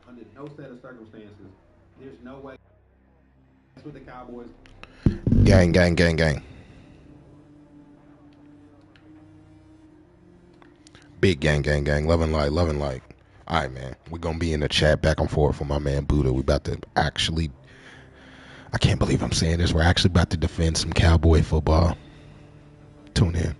Under no set of circumstances, there's no way. That's what the Cowboys. Gang, gang, gang, gang. Big gang, gang, gang. Loving light, loving light. All right, man. We're going to be in the chat back and forth with my man Buddha. We about to actually, I can't believe I'm saying this. We're actually about to defend some Cowboy football. Tune in.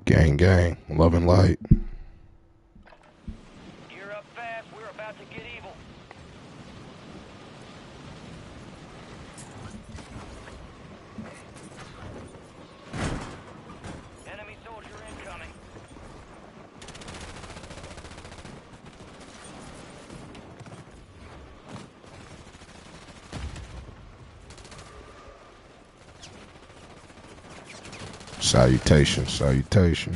Gang, gang. Loving light. Gear up fast. We're about to get evil. Enemy soldier incoming. Salutation, salutation.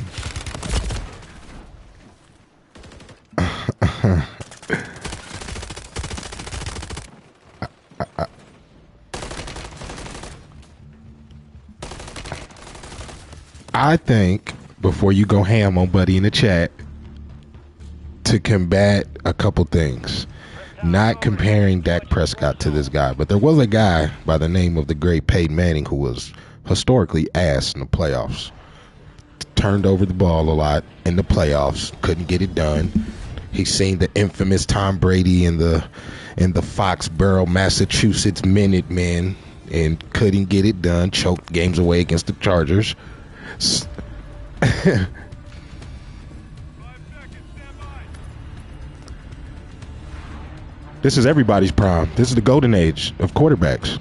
I think before you go ham on Buddy in the chat, to combat a couple things, not comparing Dak Prescott to this guy, but there was a guy by the name of the great Peyton Manning who was historically ass in the playoffs. Turned over the ball a lot in the playoffs, couldn't get it done. He's seen the infamous Tom Brady in the Foxborough, Massachusetts Minutemen and couldn't get it done. Choked games away against the Chargers. This is everybody's prime. This is the golden age of quarterbacks.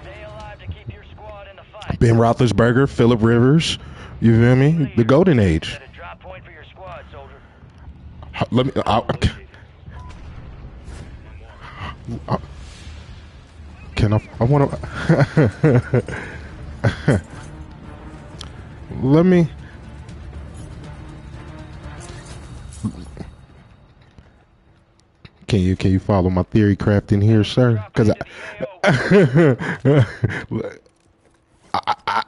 Stay alive to keep your squad in the fight. Ben Roethlisberger, Phillip Rivers. You feel me? The golden age. Set a drop point for your squad, soldier. Let me. Can I want to. Let me. Can you follow my theory craft in here, sir? Because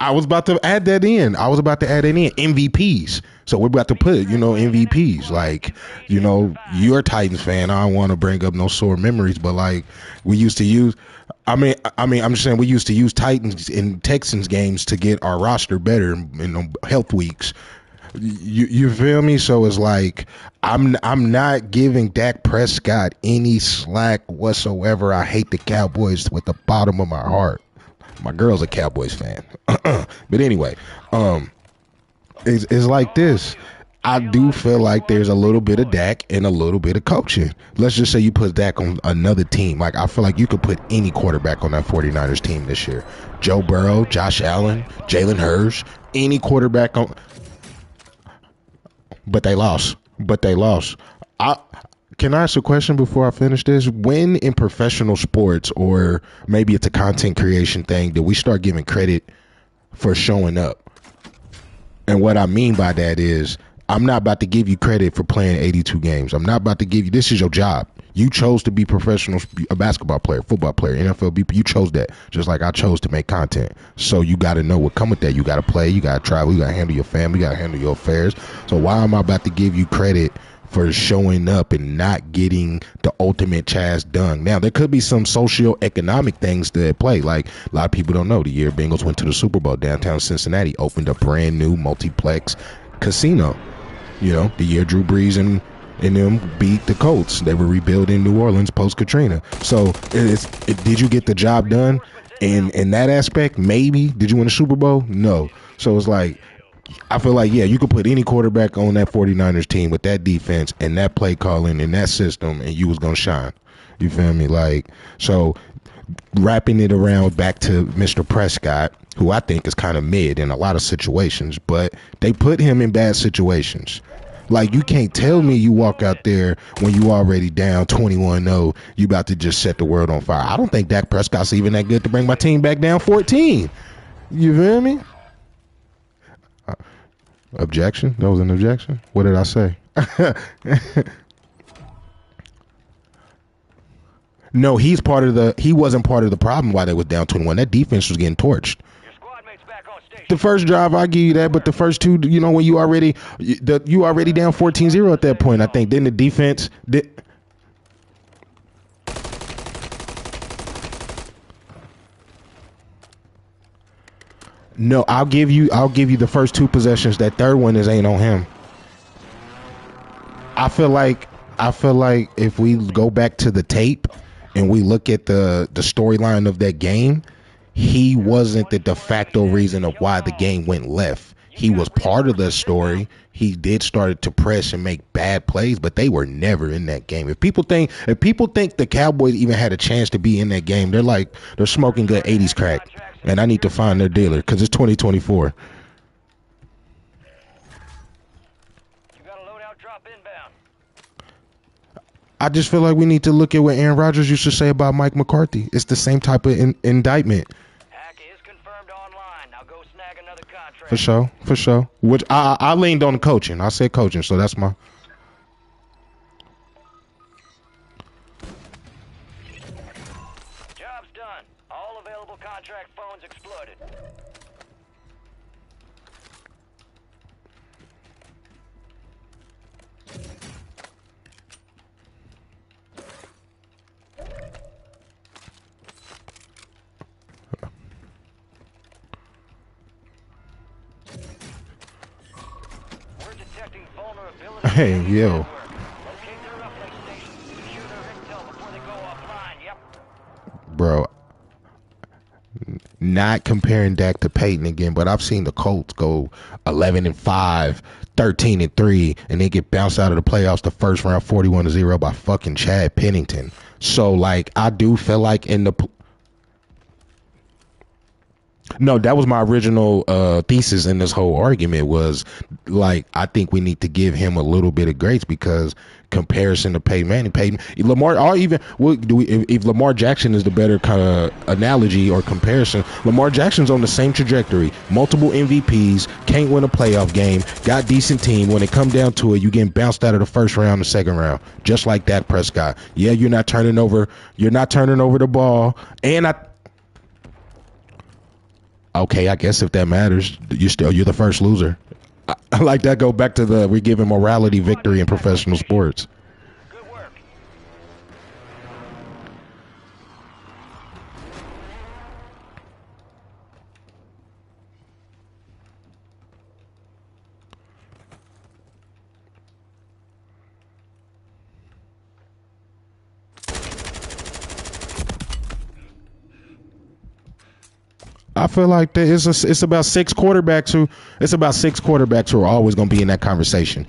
I was about to add that in. MVPs. So we're about to put, MVPs. Like, you're a Titans fan. I don't want to bring up no sore memories, but like we used to use. I'm just saying we used to use Titans and Texans games to get our roster better in health weeks. You feel me? So it's like I'm not giving Dak Prescott any slack whatsoever. I hate the Cowboys with the bottom of my heart. My girl's a Cowboys fan, but anyway, it's like this. I do feel like there's a little bit of Dak and a little bit of coaching. Let's just say you put Dak on another team. Like, I feel like you could put any quarterback on that 49ers team this year. Joe Burrow, Josh Allen, Jalen Hurts, any quarterback on. But they lost. Can I ask a question before I finish this? When in professional sports, or maybe it's a content creation thing, do we start giving credit for showing up? And what I mean by that is, I'm not about to give you credit for playing 82 games. I'm not about to give you, this is your job. You chose to be professional, a basketball player, football player, NFL, you chose that. Just like I chose to make content. So you got to know what come with that. You got to play, you got to travel, you got to handle your family, you got to handle your affairs. So why am I about to give you credit for showing up and not getting the ultimate task done? Now, there could be some socio-economic things that play. Like, a lot of people don't know, the year Bengals went to the Super Bowl, downtown Cincinnati opened a brand new multiplex casino. You know, the year Drew Brees and them beat the Colts. They were rebuilding New Orleans post-Katrina. So, did you get the job done? In that aspect, maybe. Did you win a Super Bowl? No. So, it's like, I feel like, yeah, you could put any quarterback on that 49ers team with that defense and that play calling and that system, and you was going to shine. You feel me? Like, so wrapping it around back to Mr. Prescott, who I think is kind of mid in a lot of situations, but they put him in bad situations. Like, you can't tell me you walk out there when you already down 21-0, you about to just set the world on fire. I don't think Dak Prescott's even that good to bring my team back down 14. You feel me? Objection? That was an objection? What did I say? No, he wasn't part of the problem why they was down 21. That defense was getting torched. Your squad mate's back on station. The first drive, I give you that, but the first two, you know, when you already down 14-0 at that point, I think. Then the defense No, I'll give you the first two possessions. That third one ain't on him. I feel like if we go back to the tape and we look at the storyline of that game, he wasn't the de facto reason of why the game went left. He was part of the story. He did start to press and make bad plays, but they were never in that game. If people think the Cowboys even had a chance to be in that game, they're smoking good 80s crack. And I need to find their dealer because it's 2024. You got a loadout drop inbound. I just feel like we need to look at what Aaron Rodgers used to say about Mike McCarthy. It's the same type of indictment. Hack is confirmed online. Now go snag another contract. For sure. Which I leaned on the coaching. I said coaching, so that's my. Job's done. All available contract phones exploited. We're detecting vulnerability. Hey, yo. Locate their uplink stations. Secure their intel before they go offline. Yep. Bro, not comparing Dak to Peyton again, but I've seen the Colts go 11-5, 13-3, and they get bounced out of the playoffs the first round 41-0 by fucking Chad Pennington. So, like, I do feel like no, that was my original thesis in this whole argument was, like, I think we need to give him a little bit of grace because comparison to Peyton Manning, Lamar, or even if Lamar Jackson is the better kind of analogy or comparison, Lamar Jackson's on the same trajectory, multiple MVPs, can't win a playoff game, got decent team. When it come down to it, you getting bounced out of the first round, the second round, just like Dak Prescott. Yeah, you're not turning over the ball, and okay, I guess if that matters, you're the first loser. I like that. Go back to we're giving morality victory in professional sports. Good work. I feel like it's about six quarterbacks who are always going to be in that conversation.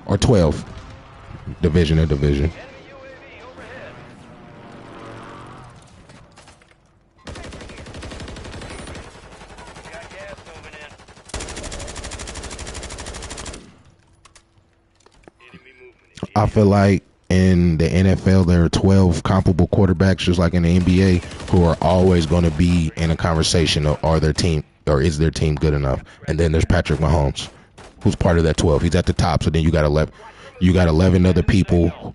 Or 12. Division to division. Enemy UAV overhead. Got gas moving in. Enemy movement. I feel like in the NFL there are 12 comparable quarterbacks, just like in the NBA, who are always going to be in a conversation of is their team good enough? And then there's Patrick Mahomes, who's part of that 12. He's at the top. So then you got 11 other people.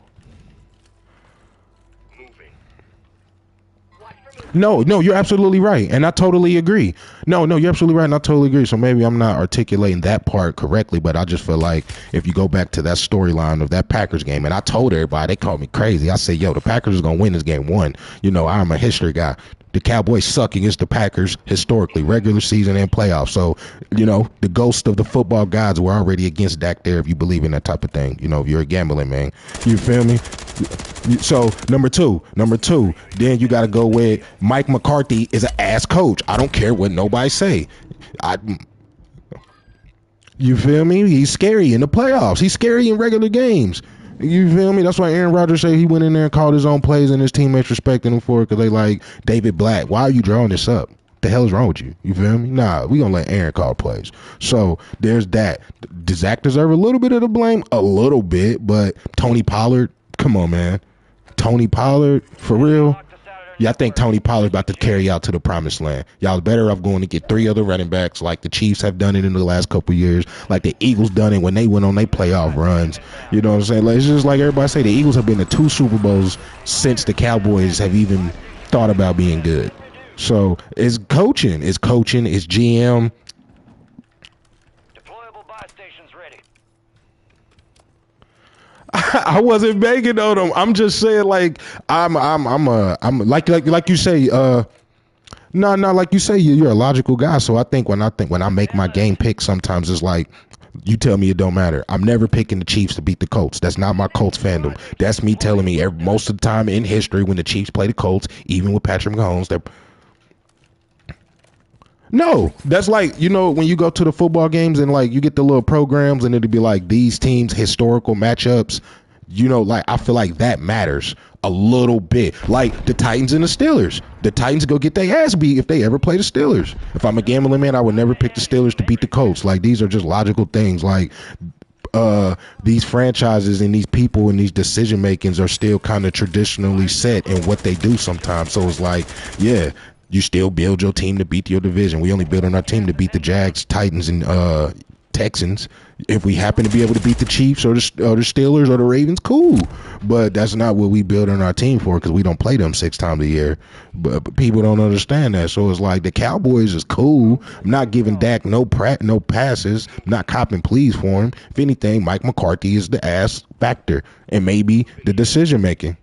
No, you're absolutely right, and I totally agree. No, you're absolutely right, and I totally agree. So maybe I'm not articulating that part correctly, but I just feel like if you go back to that storyline of that Packers game, and I told everybody, they called me crazy. I said, yo, the Packers are going to win this game 1. You know, I'm a history guy. The Cowboys suck against the Packers historically, regular season and playoffs. So, you know, the ghost of the football gods were already against Dak there if you believe in that type of thing. You know, if you're a gambling man. You feel me? So, number two, then you got to go with Mike McCarthy is an ass coach. I don't care what nobody say. You feel me? He's scary in the playoffs. He's scary in regular games. You feel me? That's why Aaron Rodgers said he went in there and called his own plays and his teammates respecting him for it because they like David Black. Why are you drawing this up? The hell is wrong with you? You feel me? Nah, we gonna let Aaron call plays. So there's that. Does Zach deserve a little bit of the blame? A little bit, but Tony Pollard, come on, man. Tony Pollard, for real? Yeah, I think Tony Pollard's about to carry out to the promised land. Y'all better off going to get 3 other running backs like the Chiefs have done it in the last couple of years, like the Eagles done it when they went on their playoff runs. You know what I'm saying? Like, it's just like everybody say, the Eagles have been to 2 Super Bowls since the Cowboys have even thought about being good. So it's coaching, it's GM. Deployable buy stations ready. I wasn't begging on them. I'm just saying, like, I'm like you say, no, like you say, you're a logical guy. So I think when I make my game pick, sometimes it's like, you tell me it don't matter. I'm never picking the Chiefs to beat the Colts. That's not my Colts fandom. That's me telling me most of the time in history when the Chiefs play the Colts, even with Patrick Mahomes, no, that's like, you know, when you go to the football games and like you get the little programs and it'll be like these teams historical matchups, you know, like I feel like that matters a little bit. Like the Titans and the Steelers. The Titans go get their ass beat if they ever play the Steelers. If I'm a gambling man, I would never pick the Steelers to beat the Colts. Like these are just logical things. Like these franchises and these people and these decision makings are still kind of traditionally set in what they do sometimes. So it's like, yeah, you still build your team to beat your division. We only build on our team to beat the Jags, Titans, and Texans. If we happen to be able to beat the Chiefs or the Steelers or the Ravens, cool. But that's not what we build on our team for because we don't play them 6 times a year. But people don't understand that. So it's like the Cowboys is cool. I'm not giving Dak no passes. I'm not copping pleas for him. If anything, Mike McCarthy is the ass factor and maybe the decision making.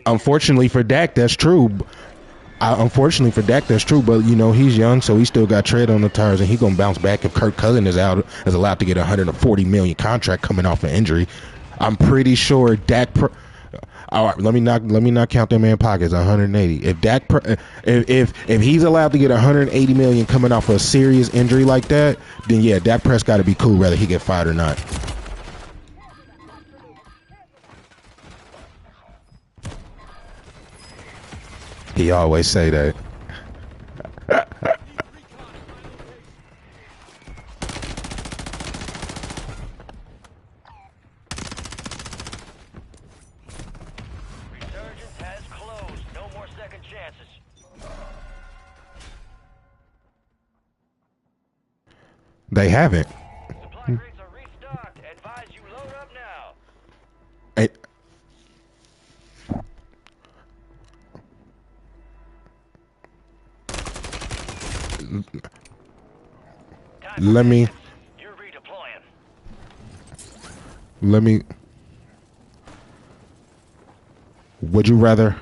Unfortunately for Dak, that's true. But you know he's young, so he still got tread on the tires, and he's gonna bounce back if Kirk Cousins is allowed to get a $140 million contract coming off an injury. I'm pretty sure Dak. All right, let me not count that man pockets. 180. If Dak, if he's allowed to get 180 million coming off a serious injury like that, then yeah, Dak Prescott to be cool whether he get fired or not. He always say that. Resurgence has closed. No more second chances. They haven't. Supply crates are restocked. Advise you load up now. Let me. You're redeploying. Would you rather?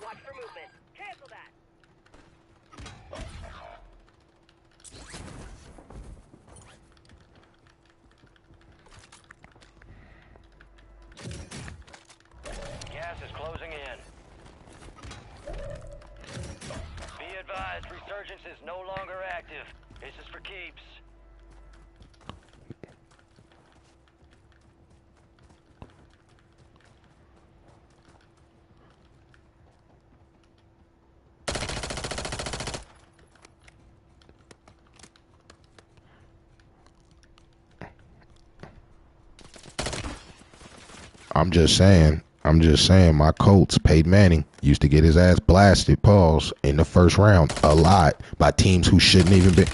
Watch for movement. Cancel that. Gas is closing in. Be advised, resurgence is no longer active. This is for keeps. I'm just saying. My Colts, Peyton Manning, used to get his ass blasted, pause, in the first round a lot by teams who shouldn't even be.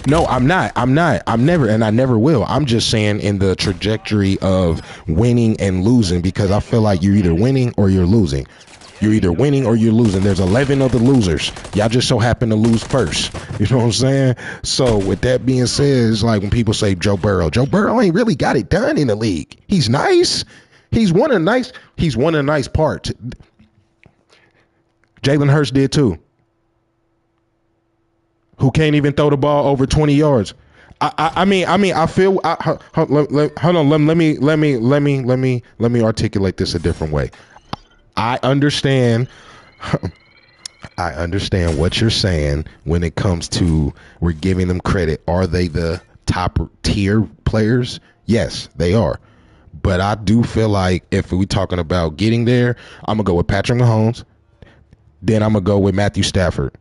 No, I'm not. I'm never, and I never will. I'm just saying in the trajectory of winning and losing, because I feel like you're either winning or you're losing. You're either winning or you're losing. There's 11 of the losers. Y'all just so happen to lose first. You know what I'm saying? So with that being said, it's like when people say Joe Burrow ain't really got it done in the league. He's nice. He's won a nice part. Jalen Hurts did too. Who can't even throw the ball over 20 yards. I mean, I feel. Hold on. Let me articulate this a different way. I understand. I understand what you're saying when it comes to we're giving them credit. Are they the top tier players? Yes, they are. But I do feel like if we're talking about getting there, I'm going to go with Patrick Mahomes. Then I'm going to go with Matthew Stafford.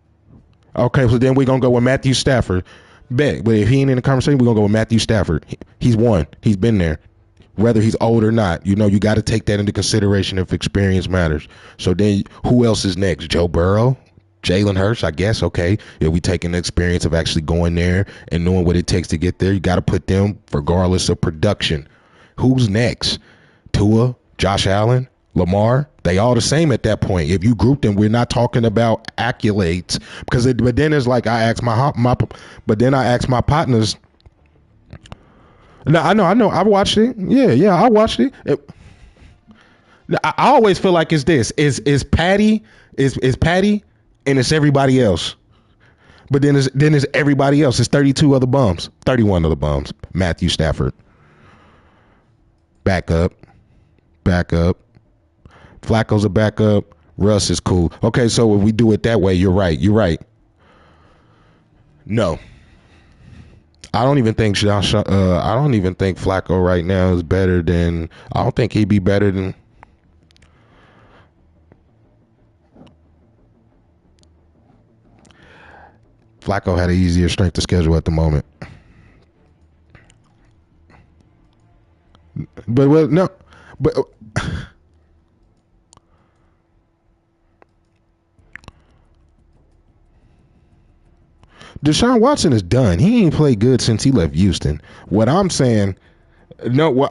Okay, so then we're going to go with Matthew Stafford. Bet. But if he ain't in the conversation, we're going to go with Matthew Stafford. He's won. He's been there. Whether he's old or not, you know, you got to take that into consideration if experience matters. So then who else is next? Joe Burrow? Jalen Hurts, I guess. Okay, if we taking the experience of actually going there and knowing what it takes to get there, you got to put them regardless of production. Who's next? Tua, Josh Allen, Lamar? They all the same at that point. If you group them, we're not talking about accolades but then it's like I ask my partners. No, I know. I watched it. Yeah, I watched it. I always feel like it's this. Is Patty and it's everybody else. But then it's everybody else. It's 32 other bums. 31 other bums. Matthew Stafford. Backup. Flacco's a backup. Russ is cool. Okay, so if we do it that way, you're right. No. I don't even think Flacco right now is better than. I don't think he'd be better than. Flacco had an easier strength of schedule at the moment. But well, no, but Deshaun Watson is done. He ain't played good since he left Houston. What I'm saying, no,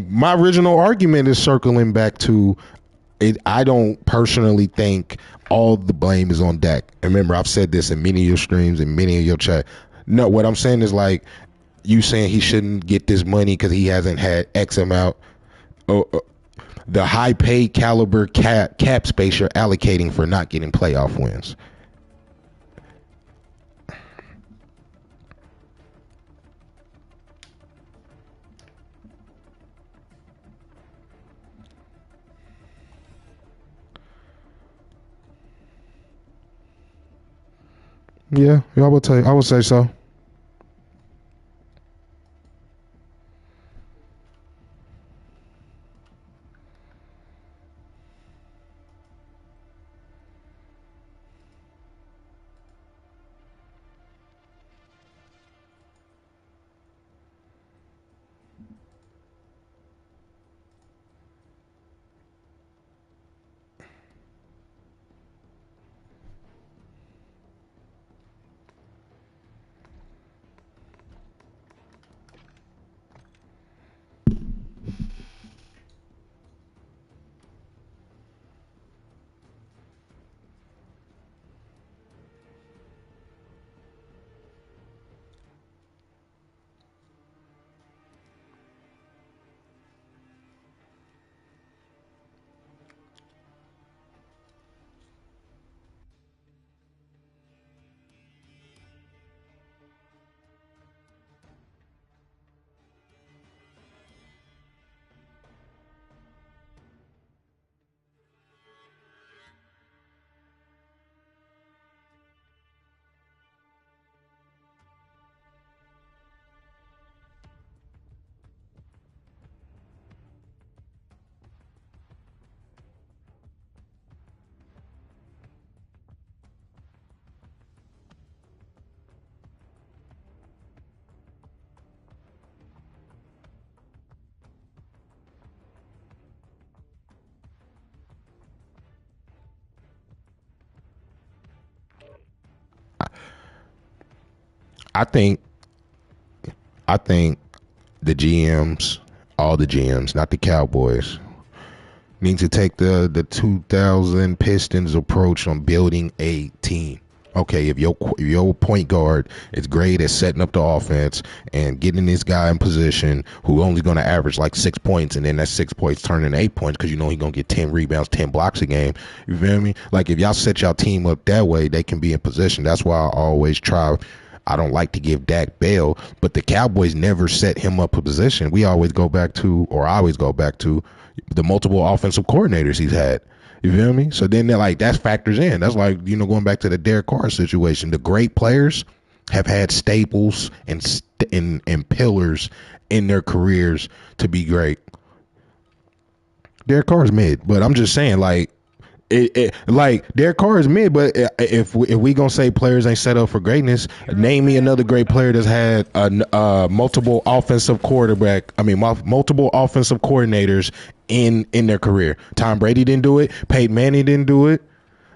my original argument is circling back to it. I don't personally think all the blame is on Dak. And remember, I've said this in many of your streams and many of your chat. No, what I'm saying is like you saying he shouldn't get this money because he hasn't had X amount. The high paid caliber cap space you're allocating for not getting playoff wins. Yeah, I would say so. I think I think the GMs, all the GMs, not the Cowboys, need to take the 2000 Pistons approach on building a team. Okay, if your point guard is great at setting up the offense and getting this guy in position who only going to average like 6 points, and then that 6 points turn into 8 points because you know he's going to get 10 rebounds, 10 blocks a game. You feel me? Like if y'all set y'all team up that way, they can be in position. That's why I always try. I don't like to give Dak bail, but the Cowboys never set him up a position. We always go back to, or I always go back to, the multiple offensive coordinators he's had. You feel me? So then they're like, that factors in. That's like, you know, going back to the Derek Carr situation. The great players have had staples and pillars in their careers to be great. Derek Carr's mid, but I'm just saying, like, like Derek Carr is mid, but if we gonna say players ain't set up for greatness, name me another great player that's had multiple offensive multiple offensive coordinators in their career. Tom Brady didn't do it. Peyton Manning didn't do it.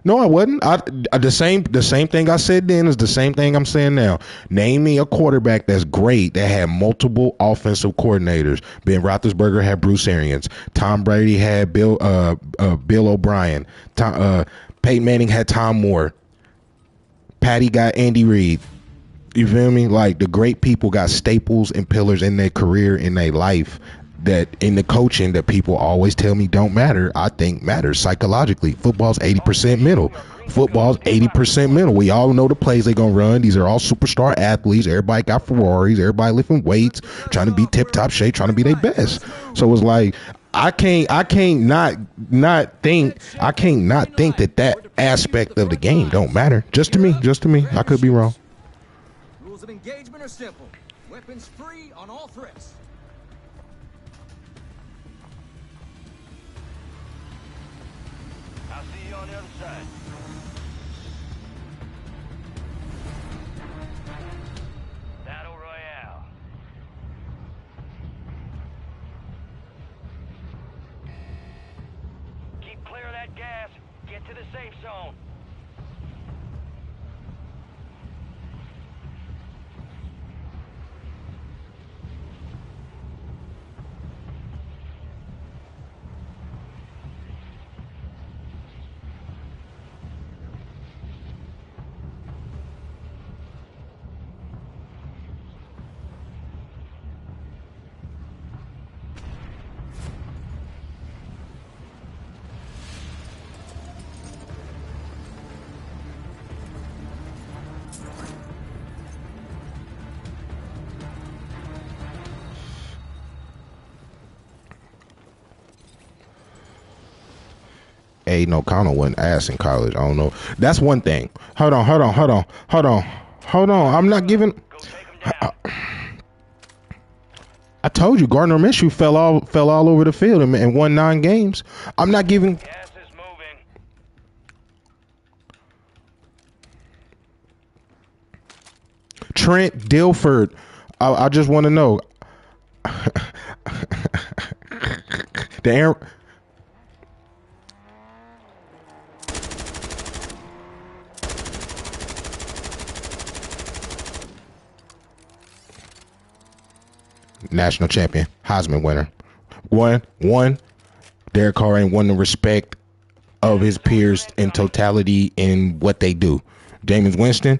No, I wasn't. The same thing I said then is the same thing I'm saying now. Name me a quarterback that's great that had multiple offensive coordinators. Ben Roethlisberger had Bruce Arians. Tom Brady had Bill O'Brien. Peyton Manning had Tom Moore. Patty got Andy Reid. You feel me? Like the great people got staples and pillars in their career, in their life, that in the coaching that people always tell me don't matter, I think matters psychologically. Football's 80% mental. Football's 80% mental. We all know the plays they're going to run. These are all superstar athletes. Everybody got Ferraris. Everybody lifting weights, trying to be tip-top shape, trying to be their best. So it's like, I can't not think that aspect of the game don't matter. Just to me. I could be wrong. Rules of engagement are simple. Weapons free on all threats. I'll see you on the other side. Battle Royale. Keep clear of that gas. Get to the safe zone. Aiden O'Connell wasn't ass in college. I don't know. That's one thing. Hold on. I'm not giving. Go take him down. I told you Gardner Minshew fell all over the field and won 9 games. I'm not giving. Gas is moving. Trent Dilford. I just want to know. The Aaron. National champion, Heisman winner. One. Derek Carr ain't won the respect of his peers in totality in what they do. Jameis Winston,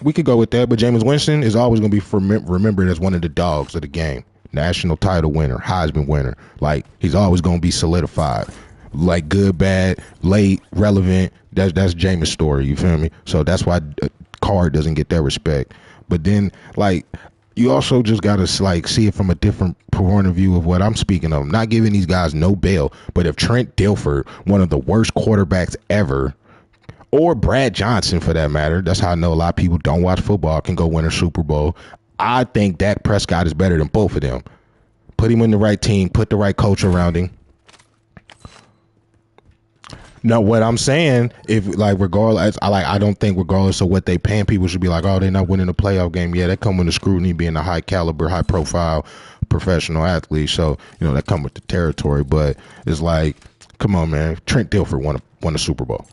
we could go with that, but Jameis Winston is always going to be remembered as one of the dogs of the game. National title winner, Heisman winner. Like, he's always going to be solidified. Like, good, bad, late, relevant. That's Jameis' story, you feel me? So that's why Carr doesn't get that respect. But then, like, you also just got to like see it from a different point of view of what I'm speaking of. I'm not giving these guys no bail, but if Trent Dilford, one of the worst quarterbacks ever, or Brad Johnson for that matter, that's how I know a lot of people don't watch football, can go win a Super Bowl. I think Dak Prescott is better than both of them. Put him in the right team, put the right coach around him. No, what I'm saying, if like regardless, I don't think regardless of what they paying, people should be like, oh, they're not winning a playoff game. Yeah, they come with the scrutiny, being a high caliber, high profile professional athlete. So that come with the territory. But it's like, come on, man. Trent Dilford won a Super Bowl.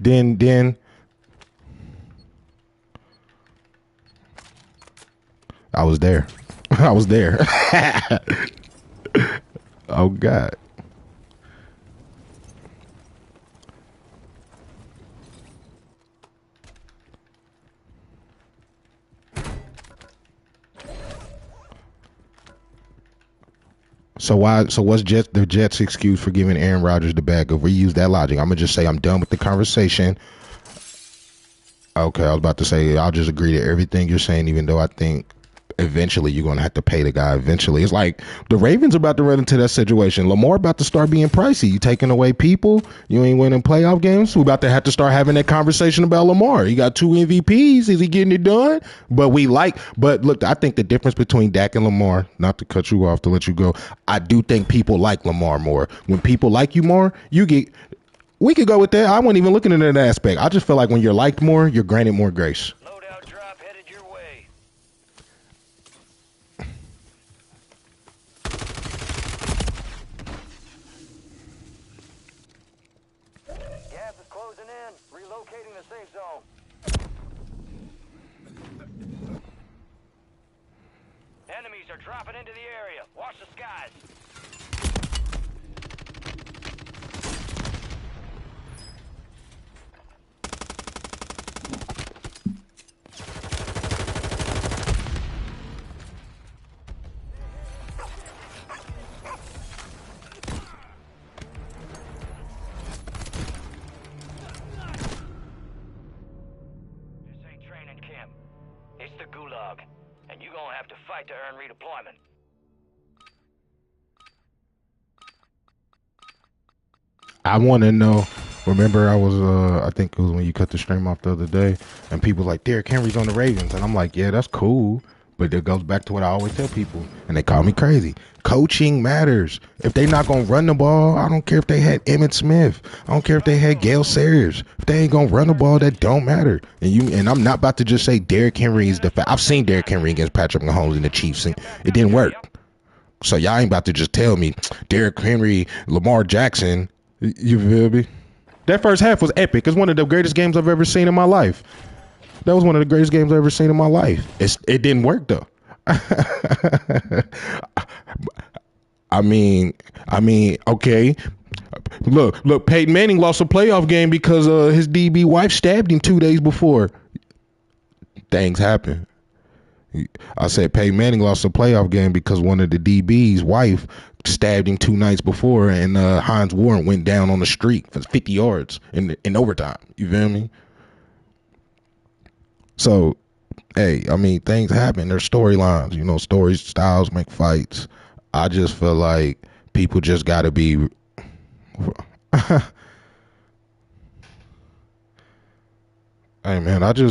then I was there. I was there. Oh God. So why? So what's the Jets' excuse for giving Aaron Rodgers the bag? If we use that logic, I'm gonna just say I'm done with the conversation. Okay, I was about to say I'll just agree to everything you're saying, even though I think eventually you're gonna have to pay the guy. Eventually, it's like the Ravens about to run into that situation. Lamar about to start being pricey. You taking away people. You ain't winning playoff games. We about to have to start having that conversation about Lamar. He got 2 MVPs. Is he getting it done? But look, I think the difference between Dak and Lamar, not to cut you off to let you go, I do think people like Lamar more. When people like you more, you get. We could go with that. I wasn't even looking at that aspect. I just feel like when you're liked more, you're granted more grace. Loadout drop headed your way. Gas is closing in. Relocating the safe zone. Enemies are dropping into the area. Watch the skies. This ain't training camp. It's the gulag. And you're gonna have to fight to earn redeployment. I want to know. Remember, I think it was when you cut the stream off the other day, and people like Derrick Henry's on the Ravens, and I'm like, yeah, that's cool, but it goes back to what I always tell people, and they call me crazy. Coaching matters. If they're not gonna run the ball, I don't care if they had Emmitt Smith. I don't care if they had Gale Sayers. If they ain't gonna run the ball, that don't matter. And I'm not about to just say Derrick Henry is the. I've seen Derrick Henry against Patrick Mahomes and the Chiefs, and it didn't work. So y'all ain't about to just tell me Derrick Henry, Lamar Jackson. You feel me? That first half was epic. It's one of the greatest games I've ever seen in my life. That was one of the greatest games I've ever seen in my life. It didn't work though. I mean, okay. Look, Peyton Manning lost a playoff game because his DB wife stabbed him 2 days before. Things happen. I said Peyton Manning lost a playoff game because one of the DB's wife stabbed him 2 nights before, and Hines Warren went down on the street for 50 yards in overtime. You feel me? So, hey, I mean, things happen. There's storylines. You know, stories, styles make fights. I just feel like people just got to be. Hey man, I don't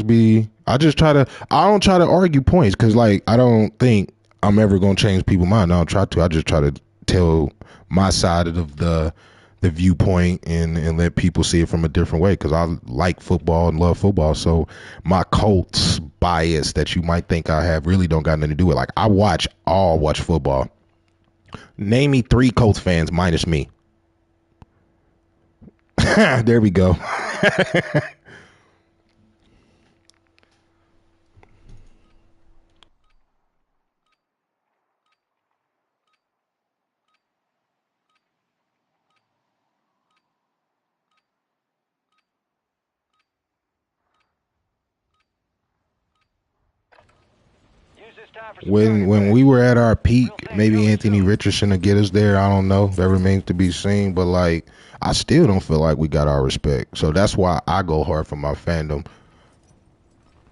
try to argue points because like I don't think I'm ever gonna change people's mind. I don't try to. I just try to tell my side of the viewpoint and let people see it from a different way because I like football and love football. So my Colts bias that you might think I have really don't got nothing to do with it. Like I watch football. Name me 3 Colts fans minus me. There we go. When we were at our peak, maybe Anthony Richardson to get us there. I don't know. That remains to be seen. But like, I still don't feel like we got our respect. So that's why I go hard for my fandom.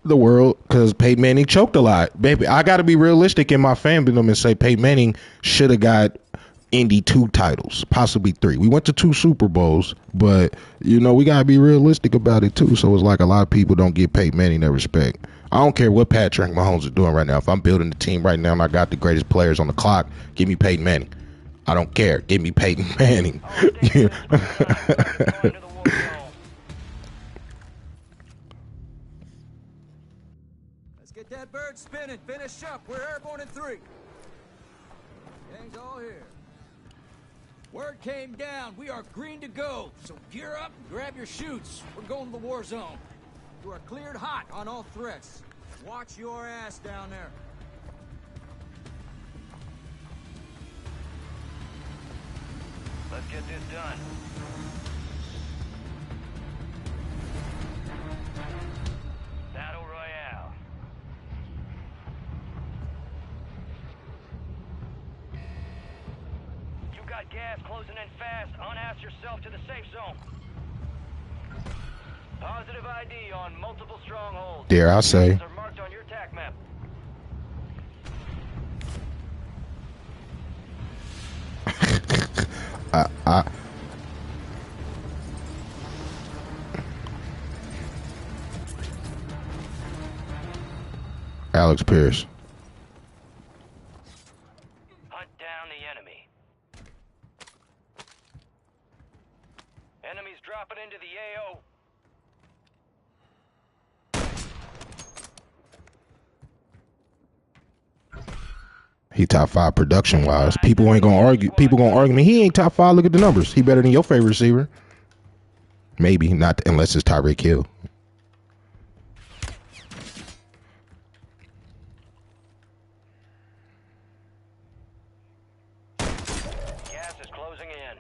The world, because Peyton Manning choked a lot, baby. I got to be realistic in my fandom and say Peyton Manning should have got Indy 2 titles, possibly 3. We went to 2 Super Bowls, but you know we gotta be realistic about it too. So it's like a lot of people don't give Peyton Manning their respect. I don't care what Patrick Mahomes is doing right now. If I'm building the team right now and I got the greatest players on the clock, give me Peyton Manning. I don't care. Give me Peyton Manning. Let's get that bird spinning. Finish up. We're airborne in 3. Gang's all here. Word came down. We are green to go. So gear up and grab your chutes. We're going to the war zone. You are cleared hot on all threats. Watch your ass down there. Let's get this done. Battle Royale. You got gas closing in fast. Unass yourself to the safe zone. Positive ID on multiple strongholds. Dare I say? Are marked on your attack map. Alex Pierce. Hunt down the enemy. Enemies dropping into the AO. He top 5 production wise. People ain't gonna argue. People gonna argue me. He ain't top 5. Look at the numbers. He better than your favorite receiver. Maybe not unless it's Tyreek Hill. Gas is closing in.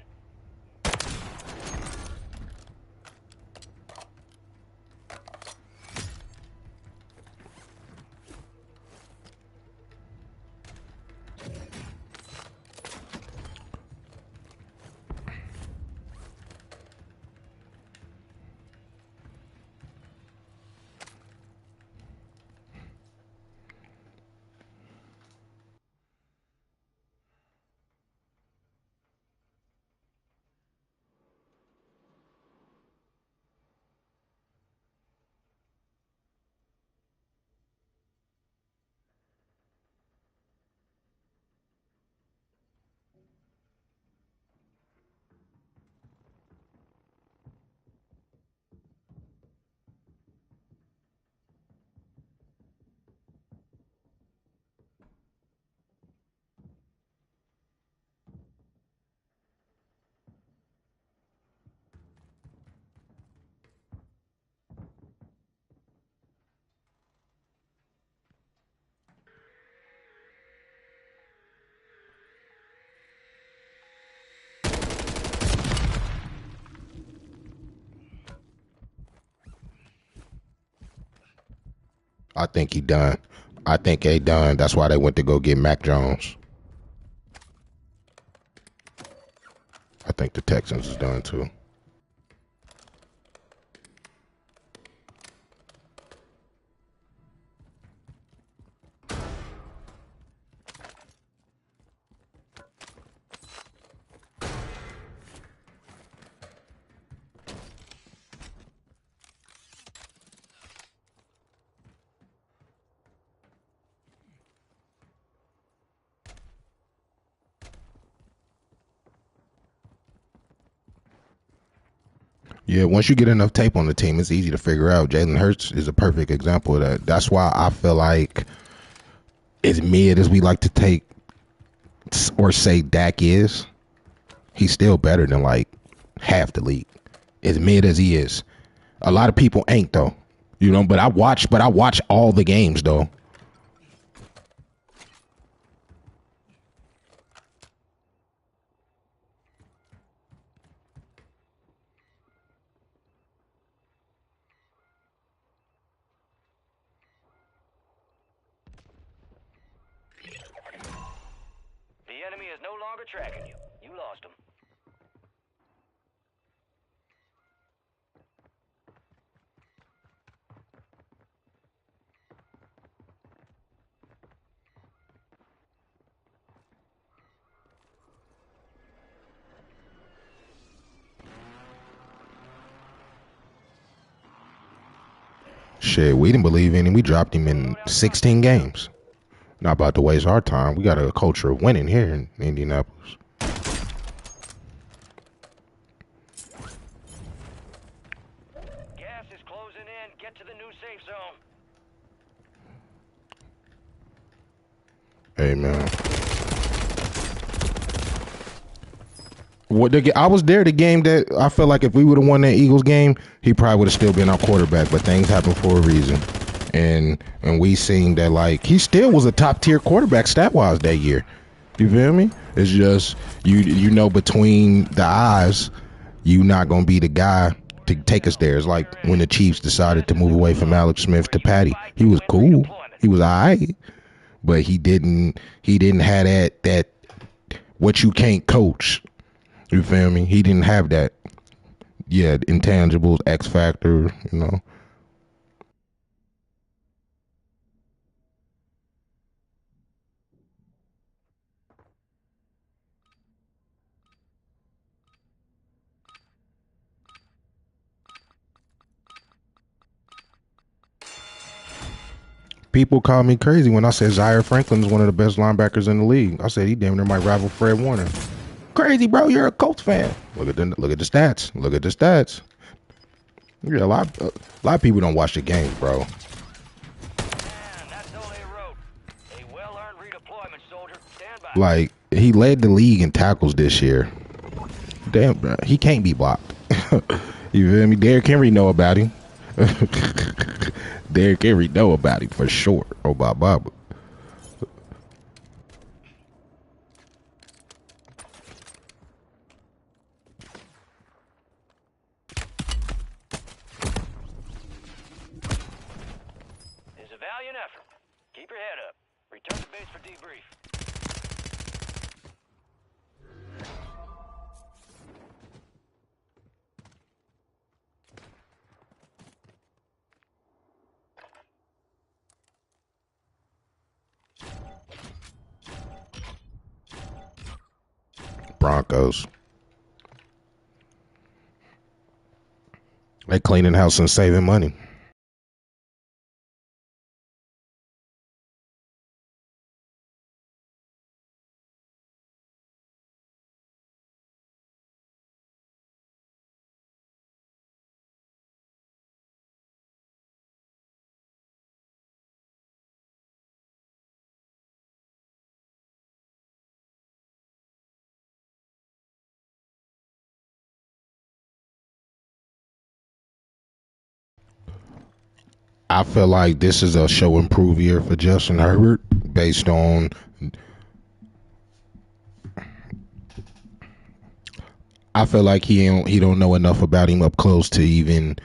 I think he done. I think they done. That's why they went to go get Mac Jones. I think the Texans is done too. Yeah, once you get enough tape on the team, it's easy to figure out. Jalen Hurts is a perfect example of that. That's why I feel like, as mid as we like to take or say Dak is, he's still better than like half the league. As mid as he is, a lot of people ain't though, you know. But I watch all the games though. The enemy is no longer tracking you. You lost them. Shit, we didn't believe in him. We dropped him in 16 games. Not about to waste our time. We got a culture of winning here in Indianapolis. Gas is closing in. Get to the new safe zone. Hey, man. I was there the game that I felt like if we would have won that Eagles game, he probably would have still been our quarterback. But things happen for a reason, and we seen that like he still was a top tier quarterback stat wise that year. You feel me? It's just you know between the eyes, you not gonna be the guy to take us there. It's like when the Chiefs decided to move away from Alex Smith to Patty. He was cool. He was alright, but he didn't have that what you can't coach. You feel me? He didn't have that. Yeah, intangibles, X factor, you know. People call me crazy when I said Zaire Franklin is one of the best linebackers in the league. I said he damn near might rival Fred Warner. Crazy, bro. You're a Colts fan. Look at the stats. Look at the stats. Yeah, a lot of people don't watch the game, bro. Like, he led the league in tackles this year. Damn, bro. He can't be blocked. You feel me? Derrick Henry know about him. Derrick Henry know about him for sure. Oh, Bob. It's a valiant effort. Keep your head up. Return to base for debrief. Broncos. They cleaning house and saving money. I feel like this is a show improve year for Justin Herbert based on I feel like he don't know enough about him up close to even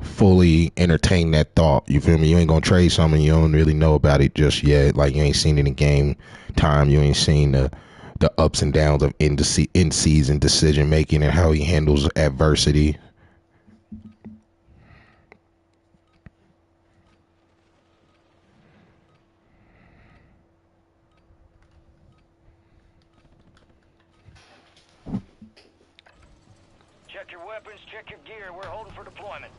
fully entertain that thought. You feel me? You ain't gonna trade something you don't really know about it just yet. Like you ain't seen it in game time. You ain't seen the ups and downs of in season decision making and how he handles adversity. Check your weapons, check your gear. We're holding for deployment.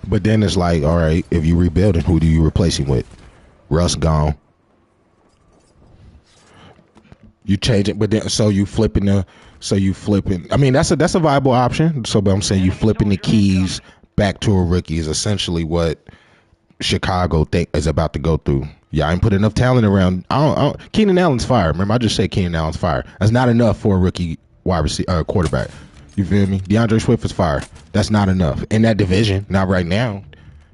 But then it's like, all right, if you rebuilding, who do you replace him with? Russ gone. You change it, but then you flipping. I mean, that's a viable option. So, but I'm saying you flipping the keys back to a rookie is essentially what Chicago is about to go through. Yeah, I ain't put enough talent around. Keenan Allen's fire. Remember, I just said Keenan Allen's fire. That's not enough for a rookie wide receiver quarterback. You feel me? DeAndre Swift is fire. That's not enough in that division. Not right now.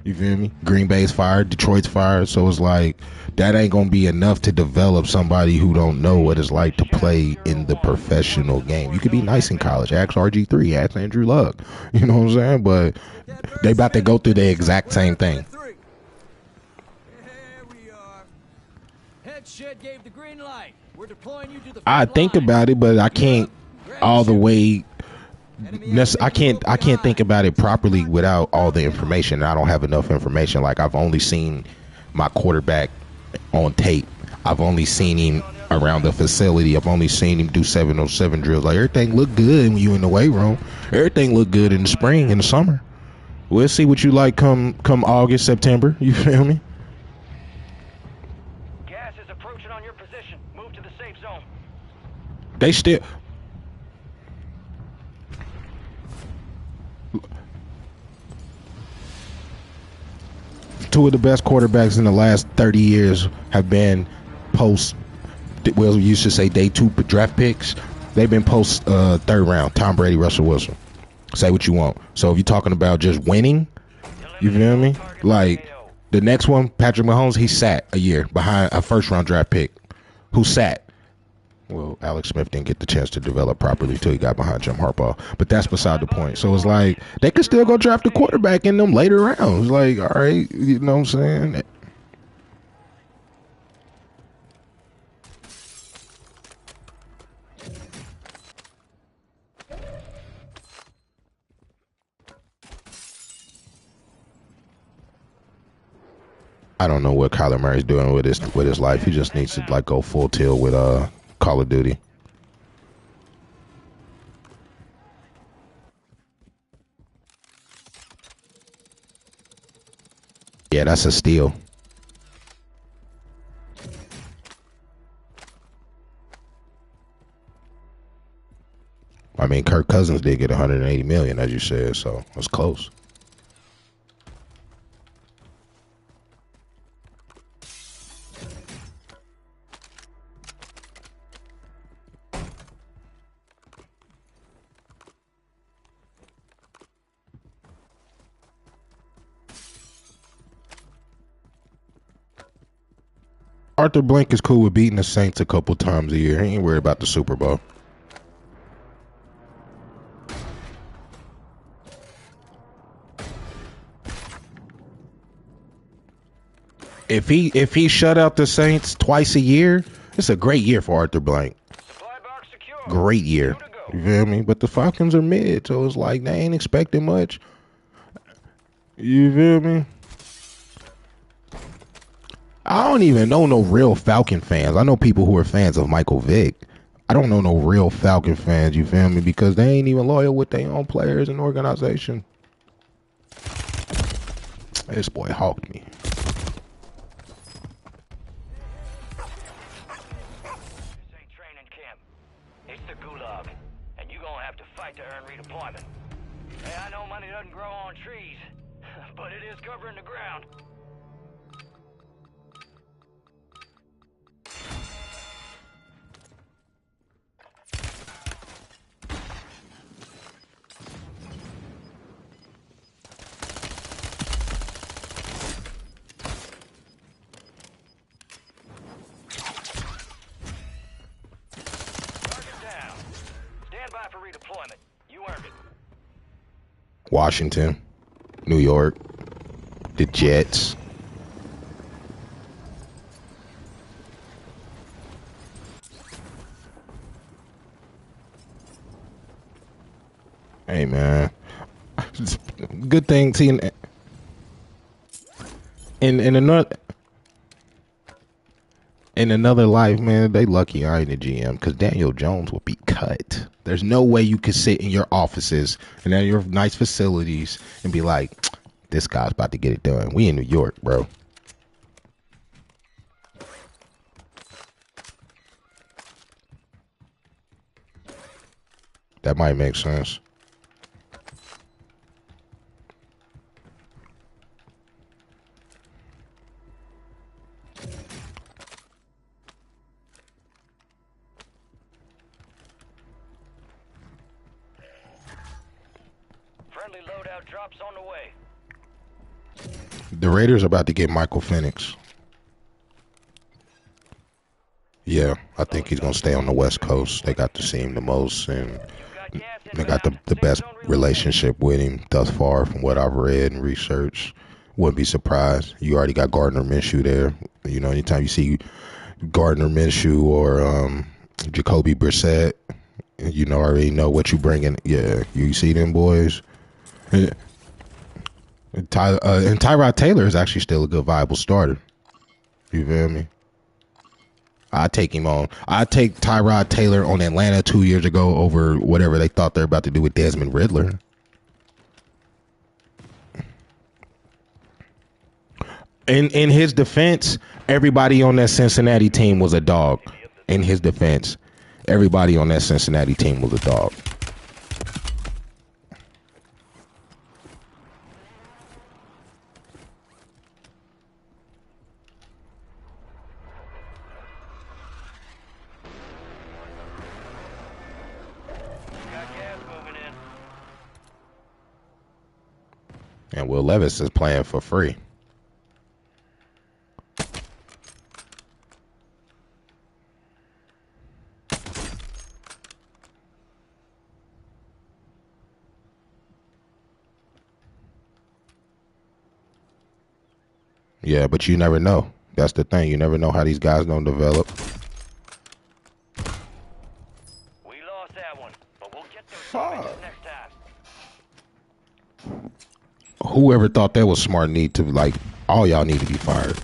You feel me? Green Bay's fired. Detroit's fired. So it's like that ain't gonna be enough to develop somebody who don't know what it's like to play in the professional game. You could be nice in college. Ask RG3. Ask Andrew Luck. You know what I'm saying? But they about to go through the exact same thing. Shed gave the green light. We're deploying you to the I think about it, but I can't all the way. I can't think about it properly without all the information. I don't have enough information. Like I've only seen my quarterback on tape. I've only seen him around the facility. I've only seen him do 707 drills. Like everything looked good when you in the weight room. Everything looked good in the spring, in the summer. We'll see what you like come August, September. You feel me? They still. Two of the best quarterbacks in the last 30 years have been post well, you should say day 2 draft picks. They've been post 3rd round. Tom Brady, Russell Wilson. Say what you want. So if you're talking about just winning, you feel me? Like the next one, Patrick Mahomes, he sat a year behind a 1st round draft pick. Who sat? Well, Alex Smith didn't get the chance to develop properly until he got behind Jim Harbaugh. But that's beside the point. So it's like they could still go draft a quarterback in them later rounds. Like, all right, you know what I'm saying? I don't know what Kyler Murray's doing with his life. He just needs to like go full tilt with Call of Duty. Yeah, that's a steal. I mean, Kirk Cousins did get 180 million, as you said, so it's close. Arthur Blank is cool with beating the Saints a couple times a year. He ain't worried about the Super Bowl. If he shut out the Saints twice a year, it's a great year for Arthur Blank. Great year. You feel me? But the Falcons are mid, so it's like they ain't expecting much. You feel me? I don't even know no real Falcon fans. I know people who are fans of Michael Vick. I don't know no real Falcon fans, you feel me? Because they ain't even loyal with their own players and organization. This boy hawked me. This ain't training camp. It's the gulag, and you gonna have to fight to earn redeployment. Hey, I know money doesn't grow on trees, but it is covering the ground. For redeployment. You earned it. Washington, New York, the Jets. Hey man, good thing seeing in another life, man, they lucky I ain't the GM because Daniel Jones will be cut. There's no way you could sit in your offices and at your nice facilities and be like, this guy's about to get it done. We in New York, bro. That might make sense. Friendly loadout drops on the way. The Raiders are about to get Michael Penix. Yeah, I think he's going to stay on the West Coast. They got to see him the most, and they got the best relationship with him thus far from what I've read and researched. Wouldn't be surprised. You already got Gardner Minshew there. You know, anytime you see Gardner Minshew or Jacoby Brissett, you know, already know what you bringing. Yeah, you see them boys. And Tyrod Taylor is actually still a good viable starter. You feel me? I take him on. I take Tyrod Taylor on Atlanta 2 years ago over whatever they thought they're about to do with Desmond Riddler. In his defense, everybody on that Cincinnati team was a dog. In his defense, everybody on that Cincinnati team was a dog. And Will Levis is playing for free. Yeah, but you never know. That's the thing. You never know how these guys don't develop. We lost that one, but we'll get those targets next time. Whoever thought that was smart need to, like, all y'all need to be fired.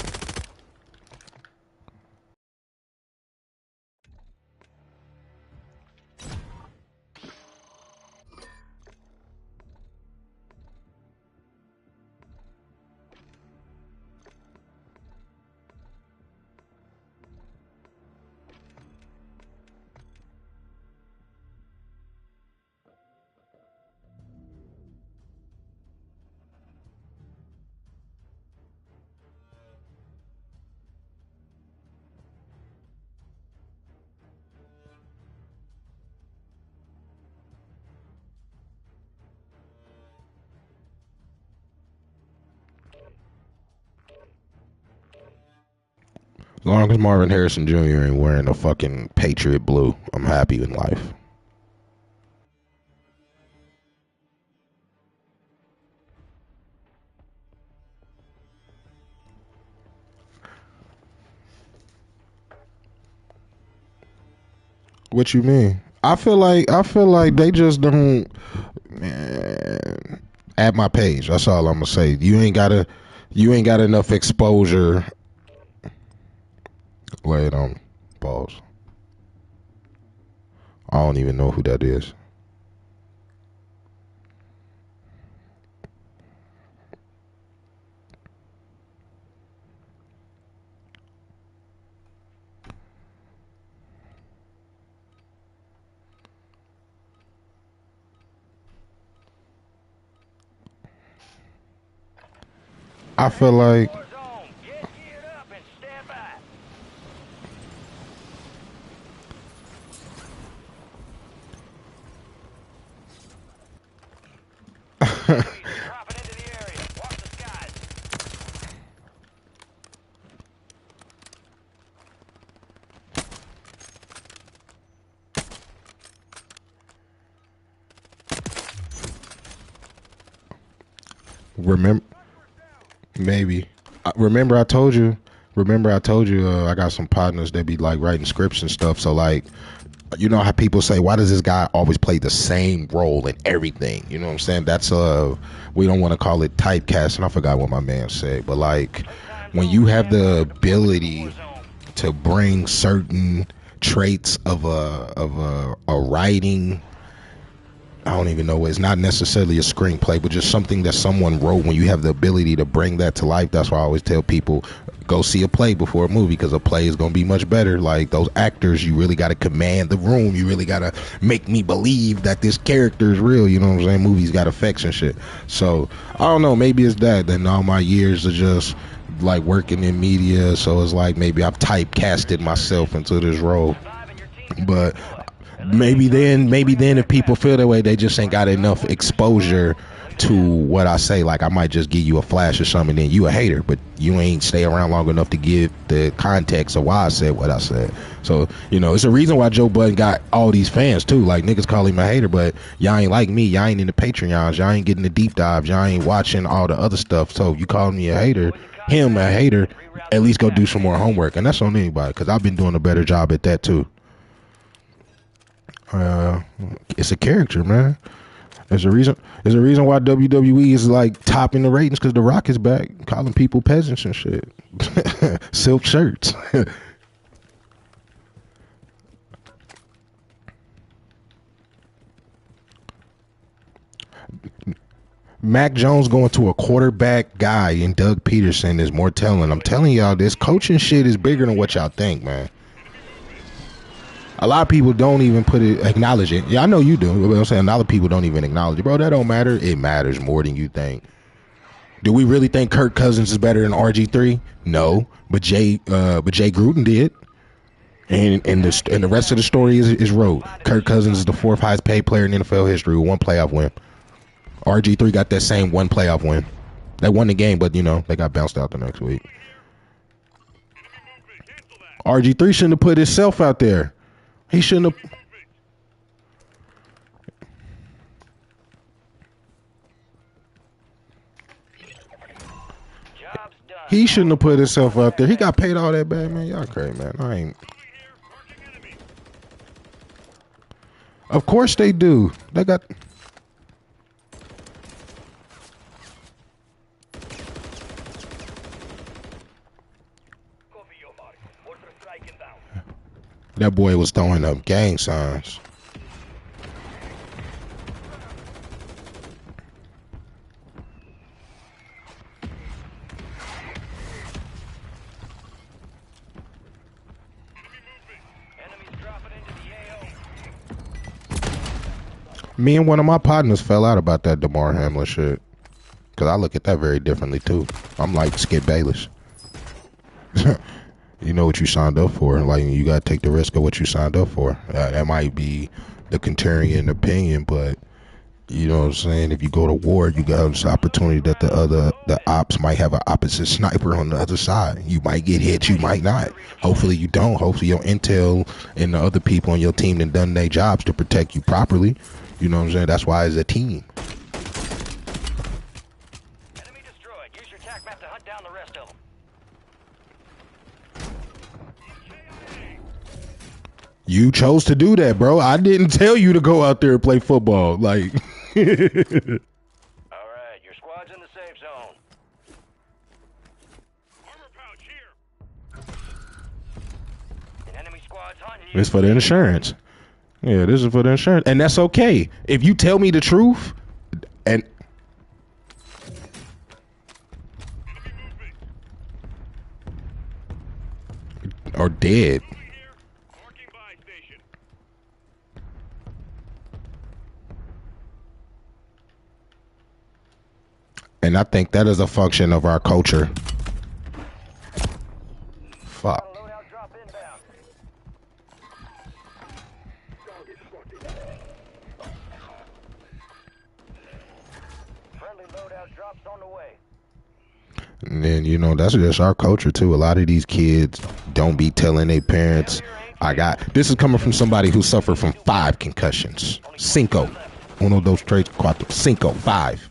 As long as Marvin Harrison Jr. ain't wearing a fucking Patriot blue, I'm happy in life. What you mean? I feel like they just don't, man. At my page, that's all I'm gonna say. You ain't got enough exposure. Wait, pause. I don't even know who that is. I feel like Warzone, get geared up and stand by. Dropping into the area. Watch the skies. remember maybe remember I told you I got some partners that be like writing scripts and stuff. So like, you know how people say, why does this guy always play the same role in everything? You know what I'm saying? That's we don't want to call it typecasting. I forgot what my man said, but like, when you have the ability to bring certain traits of a writing, I don't even know, it's not necessarily a screenplay, but just something that someone wrote, when you have the ability to bring that to life. That's why I always tell people, go see a play before a movie, because a play is going to be much better. Like, those actors, you really got to command the room. You really got to make me believe that this character is real. You know what I'm saying? Movies got effects and shit. So I don't know, maybe it's that. Then all my years of just like working in media, so it's like maybe I've typecasted myself into this role. But maybe then if people feel that way, they just ain't got enough exposure to what I say. Like, I might just give you a flash or something, then you a hater, but you ain't stay around long enough to give the context of why I said what I said. So, you know, it's a reason why Joe Budden got all these fans too. Like, niggas call him a hater, but y'all ain't like me. Y'all ain't in the Patreons. Y'all ain't getting the deep dives. Y'all ain't watching all the other stuff. So you calling me a hater, him a hater, at least go do some more homework. And that's on anybody, because I've been doing a better job at that too. It's a character, man. There's a reason why WWE is like topping the ratings, because The Rock is back calling people peasants and shit. Silk shirts. Mac Jones going to a quarterback guy and Doug Peterson is more telling. I'm telling y'all, this coaching shit is bigger than what y'all think, man. A lot of people don't even acknowledge it. Yeah, I know you do. But I'm saying a lot of people don't even acknowledge it. Bro, that don't matter. It matters more than you think. Do we really think Kirk Cousins is better than RG3? No, but Jay Gruden did. And the rest of the story is wrote. Kirk Cousins is the 4th highest paid player in NFL history with 1 playoff win. RG3 got that same 1 playoff win. They won the game, but, you know, they got bounced out the next week. RG3 shouldn't have put himself out there. He shouldn't have. He shouldn't have put himself out there. He got paid all that bad, man. Y'all crazy, man. I ain't. Of course they do. They got. That boy was throwing up gang signs. Me and one of my partners fell out about that DeMar Hamlin shit. Because I look at that very differently, too. I'm like Skip Bayless. You know what you signed up for. Like, you got to take the risk of what you signed up for. That might be the contrarian opinion, but, you know what I'm saying? If you go to war, you got this opportunity that the ops might have an opposite sniper on the other side. You might get hit, you might not. Hopefully you don't. Hopefully your intel and the other people on your team have done their jobs to protect you properly. You know what I'm saying? That's why it's a team. Enemy destroyed. Use your TAC map to hunt down the rest of them. You chose to do that, bro. I didn't tell you to go out there and play football. Like, all right, your squad's in the safe zone. Armor pouch here. An enemy squad's hunting you. it's for the insurance. Yeah, this is for the insurance. And that's okay. If you tell me the truth and or dead. And I think that is a function of our culture. Fuck. Loadout drop inbound. Friendly loadout drops on the way. And then, you know, that's just our culture too. A lot of these kids don't be telling their parents, this is coming from somebody who suffered from 5 concussions. Cinco. Uno, dos, tres, cuatro. Cinco. 5.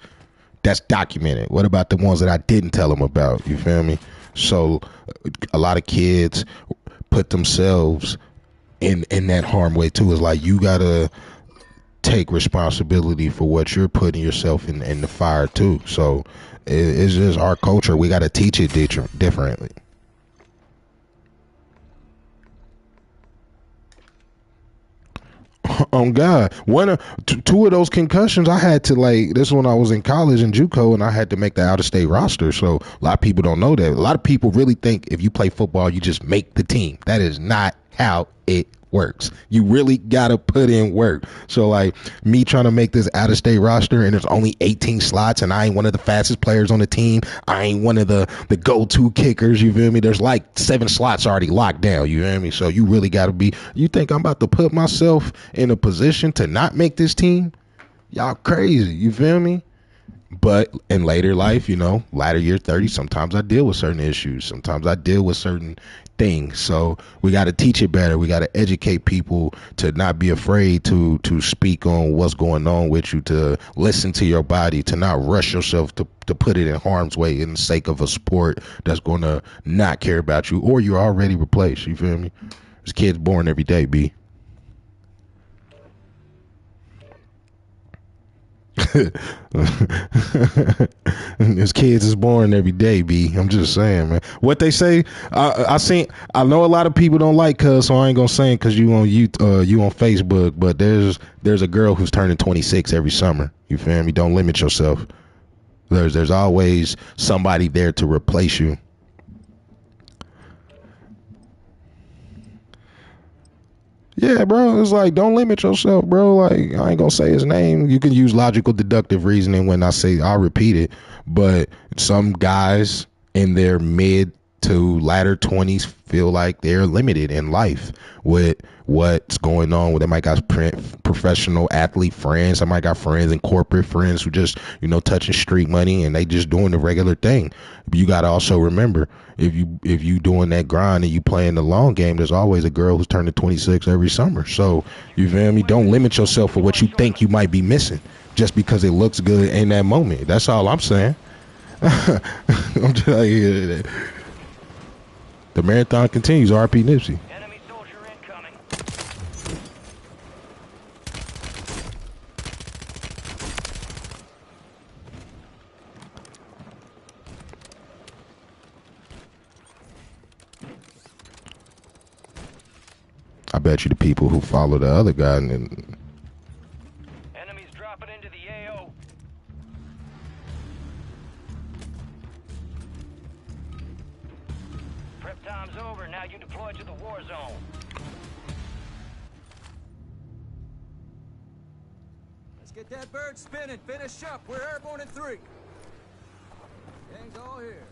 That's documented. What about the ones that I didn't tell them about? You feel me? So a lot of kids put themselves in that harm way too. It's like, you gotta take responsibility for what you're putting yourself in the fire too. So it's just our culture. We gotta teach it differently. God, two of those concussions I had to, like, this is when I was in college in JUCO, and I had to make the out-of-state roster. So a lot of people don't know that. A lot of people really think if you play football, you just make the team. That is not how it works. You really gotta put in work. So, like, me trying to make this out-of-state roster, and there's only 18 slots, and I ain't one of the fastest players on the team. I ain't one of the go-to kickers. You feel me? There's like 7 slots already locked down. You feel me? So you really gotta be. You think I'm about to put myself in a position to not make this team? Y'all crazy. You feel me? But in later life, you know, latter year 30, sometimes I deal with certain issues. Sometimes I deal with certain things. So we got to teach it better. We got to educate people to not be afraid to speak on what's going on with you, to listen to your body, to not rush yourself to put it in harm's way in the sake of a sport that's going to not care about you, or you're already replaced. You feel me? There's kids born every day, B. There's kids is born every day, B. I'm just saying, man. What they say, I know a lot of people don't like cuz, so I ain't gonna say it cause you on Facebook, but there's a girl who's turning 26 every summer. You feel me? Don't limit yourself. There's always somebody there to replace you. Yeah, bro, it's like, don't limit yourself, bro. Like, I ain't gonna say his name. You can use logical deductive reasoning when I say, I'll repeat it. But some guys in their mid to latter 20s feel like they're limited in life with what's going on. They might got professional athlete friends. Some might got friends and corporate friends who just, touching street money and they just doing the regular thing. But you got to also remember, if you doing that grind and you playing the long game, there's always a girl who's turning 26 every summer. So you feel me? Don't limit yourself for what you think you might be missing just because it looks good in that moment. That's all I'm saying. I'm just like, the marathon continues. RP Nipsey. Enemy soldier incoming. I bet you the people who follow the other guy and Enemies dropping into the AO. Prep time's over. Now you deploy to the war zone. Let's get that bird spinning. Finish up. We're airborne in 3. Gang's all here.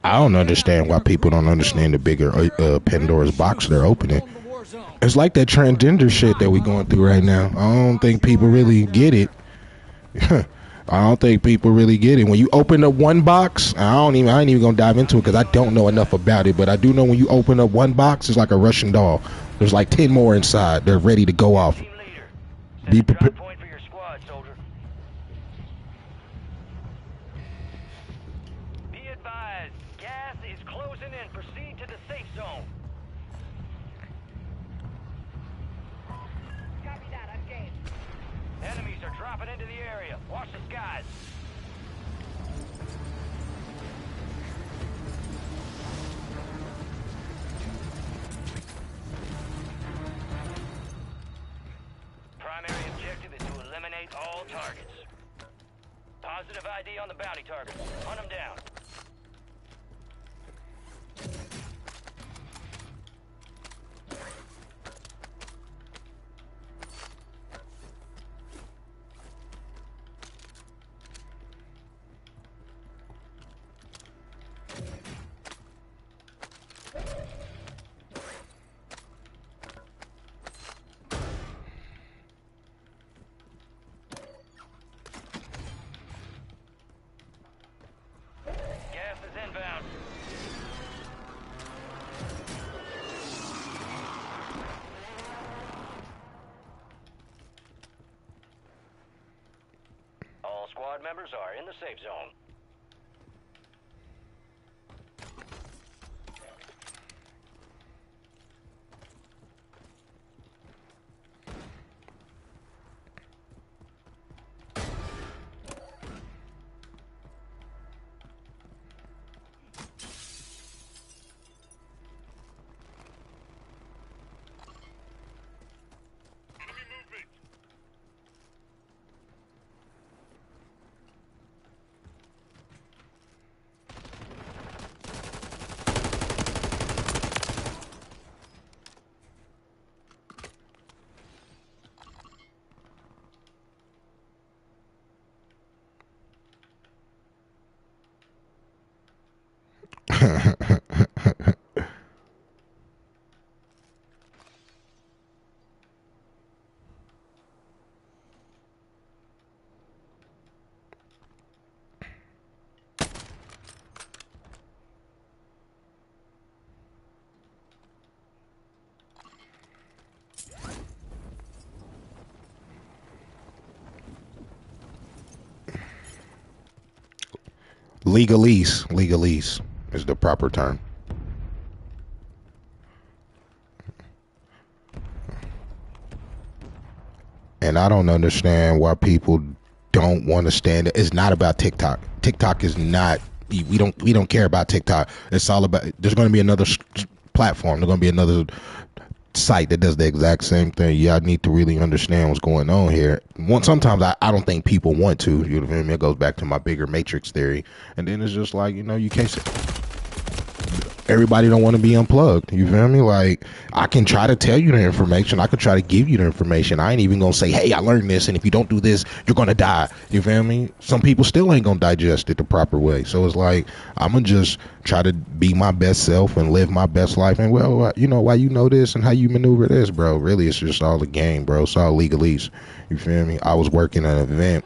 I don't understand why people don't understand the bigger Pandora's box they're opening. It's like that transgender shit that we going through right now. I don't think people really get it. I don't think people really get it. When you open up one box, I ain't even gonna dive into it because I don't know enough about it. But I do know when you open up one box, it's like a Russian doll. There's like 10 more inside. They're ready to go off. Team leader. Be Set a prepared. drop point for your squad, soldier. Be advised, gas is closing in. Proceed to the safe zone. Copy that, I'm game. Enemies are dropping into the area. Watch the skies. Primary objective is to eliminate all targets. Positive ID on the bounty targets. Hunt them down. Gas is inbound. All squad members are in the safe zone. Legalese is the proper term. And I don't understand why people don't want to stand it. It's not about TikTok. TikTok is not. We don't care about TikTok. It's all about. There's going to be another platform. There's going to be another site that does the exact same thing. Y'all need to really understand what's going on here. Sometimes I don't think people want to. You know what I mean? It goes back to my bigger matrix theory. And then it's just like, you can't say. everybody don't want to be unplugged. You feel me? Like, I can try to tell you the information. I could try to give you the information. I ain't even gonna say, hey, I learned this, and if you don't do this, you're gonna die. You feel me? Some people still ain't gonna digest it the proper way. So it's like, I'm gonna just try to be my best self and live my best life. And well, you know, why you know this and how you maneuver this, bro. Really, it's just all a game, bro. It's all legalese. You feel me? I was working at an event,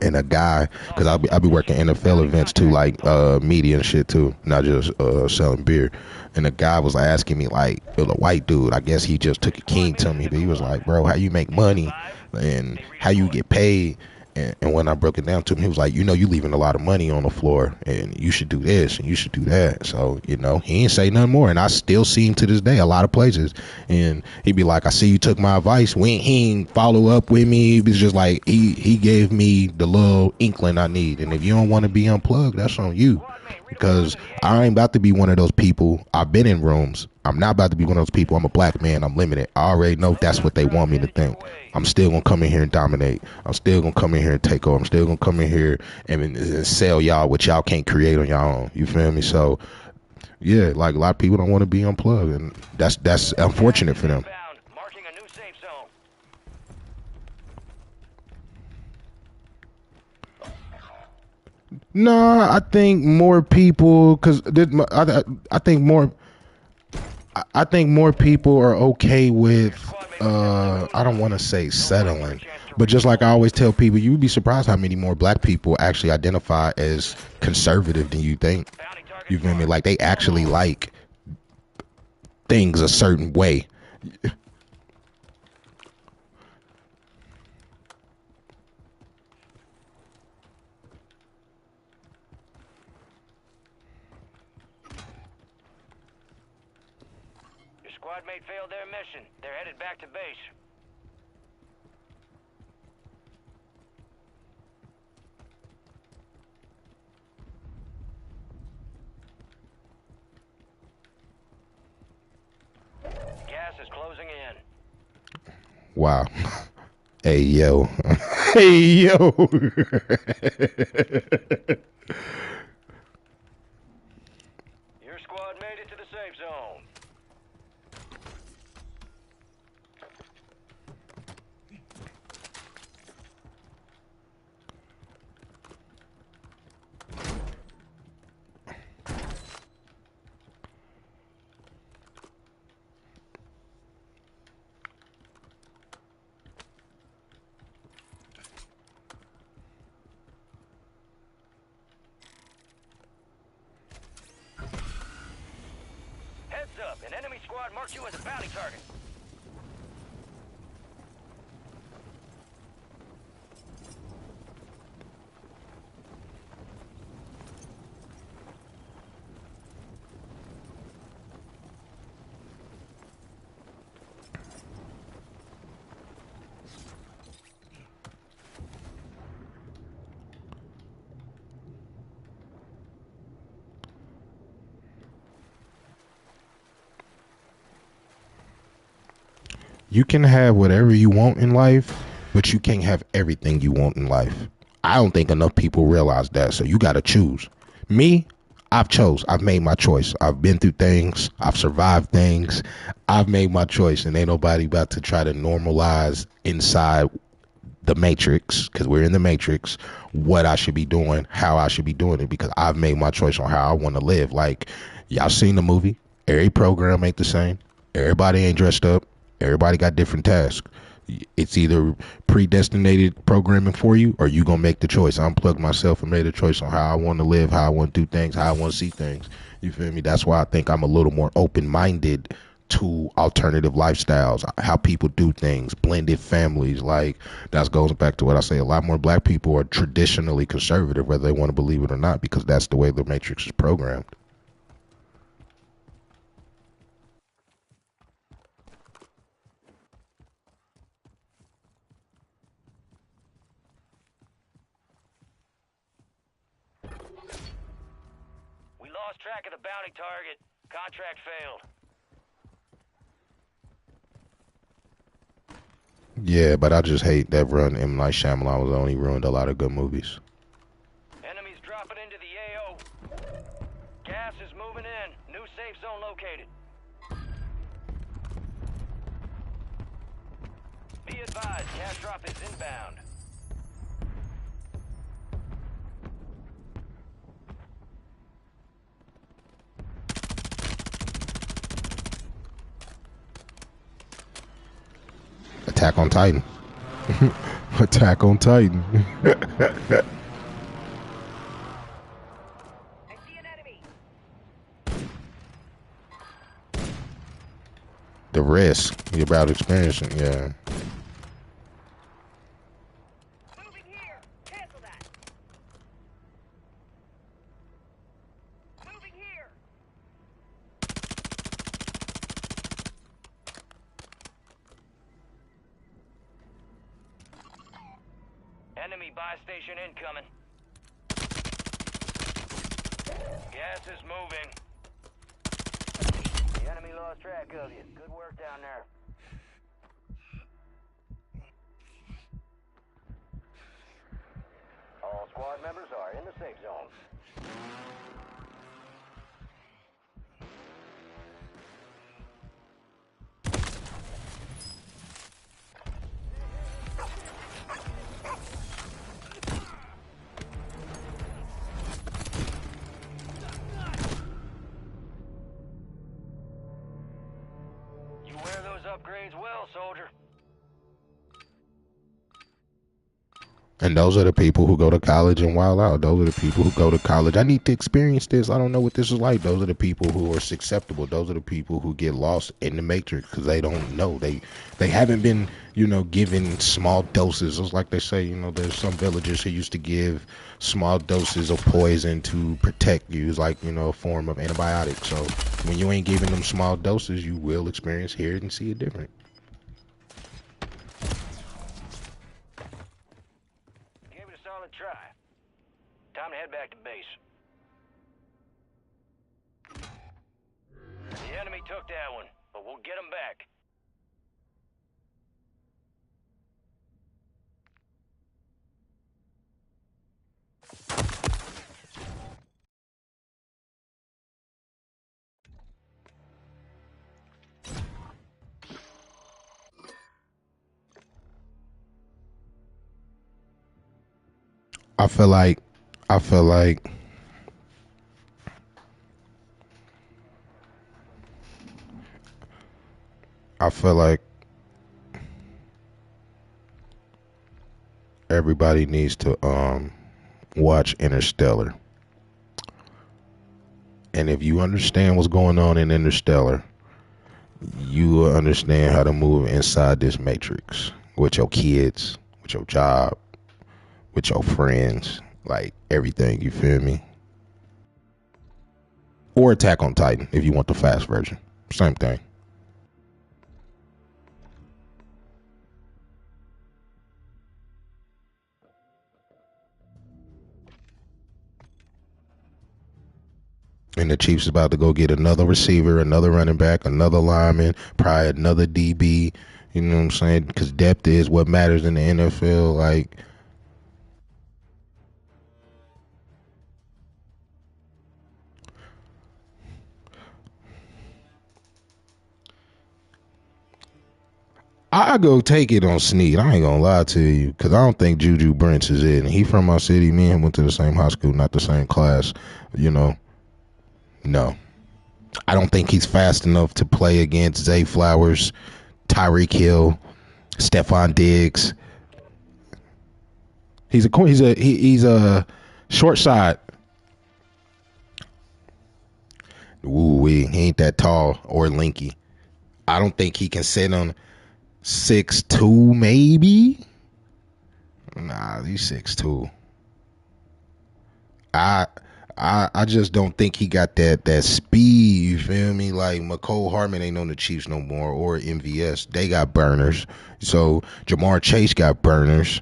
and a guy, because I'll be working NFL events too, like media and shit too, not just selling beer. And the guy was asking me, like, it was a white dude. I guess he just took a king to me, but he was like, bro, how you make money and how you get paid? And when I broke it down to him, he was like, you know, you leaving a lot of money on the floor, and you should do this and you should do that. So, you know, he ain't say nothing more. And I still see him to this day a lot of places. And he'd be like, I see you took my advice. He ain't follow up with me. It was just like, he gave me the little inkling I need. And if you don't want to be unplugged, that's on you. Because I ain't about to be one of those people. I've been in rooms. I'm not about to be one of those people. I'm a black man. I'm limited. I already know that's what they want me to think. I'm still going to come in here and dominate. I'm still going to come in here and take over. I'm still going to come in here and sell y'all what y'all can't create on y'all own. You feel me? So, yeah, like a lot of people don't want to be unplugged. And that's unfortunate for them. Marking a new safe zone. No, I think more people, because I think more people are okay with, I don't want to say settling, but just like I always tell people, you'd be surprised how many more black people actually identify as conservative than you think. You feel me? Like, they actually like things a certain way. Squad mate failed their mission. They're headed back to base. Gas is closing in. Wow. Hey, yo. Hey, yo. Your squad made it to the safe zone. Heads up, an enemy squad marked you as a bounty target. You can have whatever you want in life, but you can't have everything you want in life. I don't think enough people realize that. So you got to choose. Me, I've made my choice. I've been through things. I've survived things. I've made my choice, and ain't nobody about to try to normalize inside the matrix, because we're in the matrix, what I should be doing, how I should be doing it, because I've made my choice on how I want to live. Like, y'all seen the movie. Every program ain't the same. Everybody ain't dressed up. Everybody got different tasks. It's either predestinated programming for you, or you gonna make the choice. I unplugged myself and made a choice on how I want to live, how I want to do things, how I want to see things. You feel me? That's why I think I'm a little more open-minded to alternative lifestyles, how people do things, blended families. Like, that goes back to what I say. A lot more black people are traditionally conservative, whether they want to believe it or not, because that's the way the matrix is programmed. We lost track of the bounty target. Contract failed. Yeah, but I just hate that run. M. Night Shyamalan was only ruined a lot of good movies. Enemies dropping into the AO. Gas is moving in. New safe zone located. Be advised, cash drop is inbound. Attack on Titan. Attack on Titan. I see an enemy. The risk you're about experiencing, yeah. Moving here. Cancel that. Moving here. Enemy buy station incoming. Gas is moving. The enemy lost track of you. Good work down there. All squad members are in the safe zone. You wear those upgrades well, soldier. And those are the people who go to college and wild out. Those are the people who go to college. I need to experience this. I don't know what this is like. Those are the people who are susceptible. Those are the people who get lost in the matrix because they don't know. They haven't been, given small doses. It's like they say, there's some villagers who used to give small doses of poison to protect you. It's like, a form of antibiotic. So when you ain't giving them small doses, you will experience, hear it, and see it different. Try. Time to head back to base. The enemy took that one, but we'll get them back. I feel like everybody needs to watch Interstellar. And if you understand what's going on in Interstellar, you will understand how to move inside this matrix with your kids, with your job, with your friends, like everything, you feel me? Or Attack on Titan if you want the fast version. Same thing. And the Chiefs about to go get another receiver, another running back, another lineman, probably another DB. You know what I'm saying? Because depth is what matters in the NFL. Like, I go take it on Snead. I ain't gonna lie to you, because I don't think Juju Brents is it. And he from my city. Me and him went to the same high school, not the same class. No. I don't think he's fast enough to play against Zay Flowers, Tyreek Hill, Stephon Diggs. He's a short side. Ooh, he ain't that tall or lanky. I don't think he can sit on 6'2", maybe. Nah, he's 6'2". I just don't think he got that speed, you feel me? Like, McCole Hardman ain't on the Chiefs no more, or MVS. They got burners. So Jamar Chase got burners.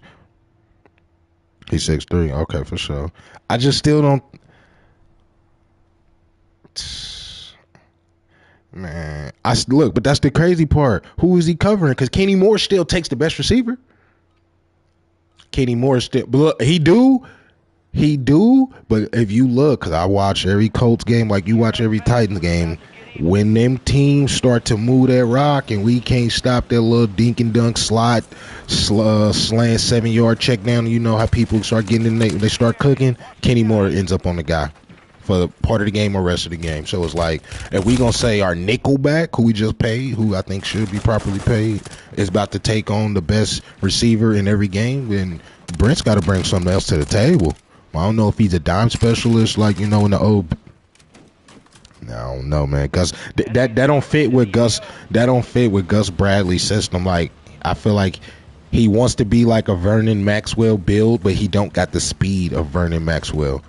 He's 6'3". Okay, for sure. I just still don't. Man, look, but that's the crazy part. Who is he covering? Because Kenny Moore still takes the best receiver. Kenny Moore still, look, he do, but if you look, because I watch every Colts game like you watch every Titans game, when them teams start to move that rock and we can't stop that little dink and dunk slot, slant 7-yard check down, you know how people start getting in, they start cooking. Kenny Moore ends up on the guy for part of the game or rest of the game. So it's like, if we gonna say our nickelback, who we just paid, who I think should be properly paid, is about to take on the best receiver in every game, then Brent's got to bring something else to the table. I don't know if he's a dime specialist, like, you know, in the old. I don't know, man. Gus, that don't fit with Gus. That don't fit with Gus Bradley's system. Like, I feel like he wants to be like a Vernon Maxwell build, but he don't got the speed of Vernon Maxwell.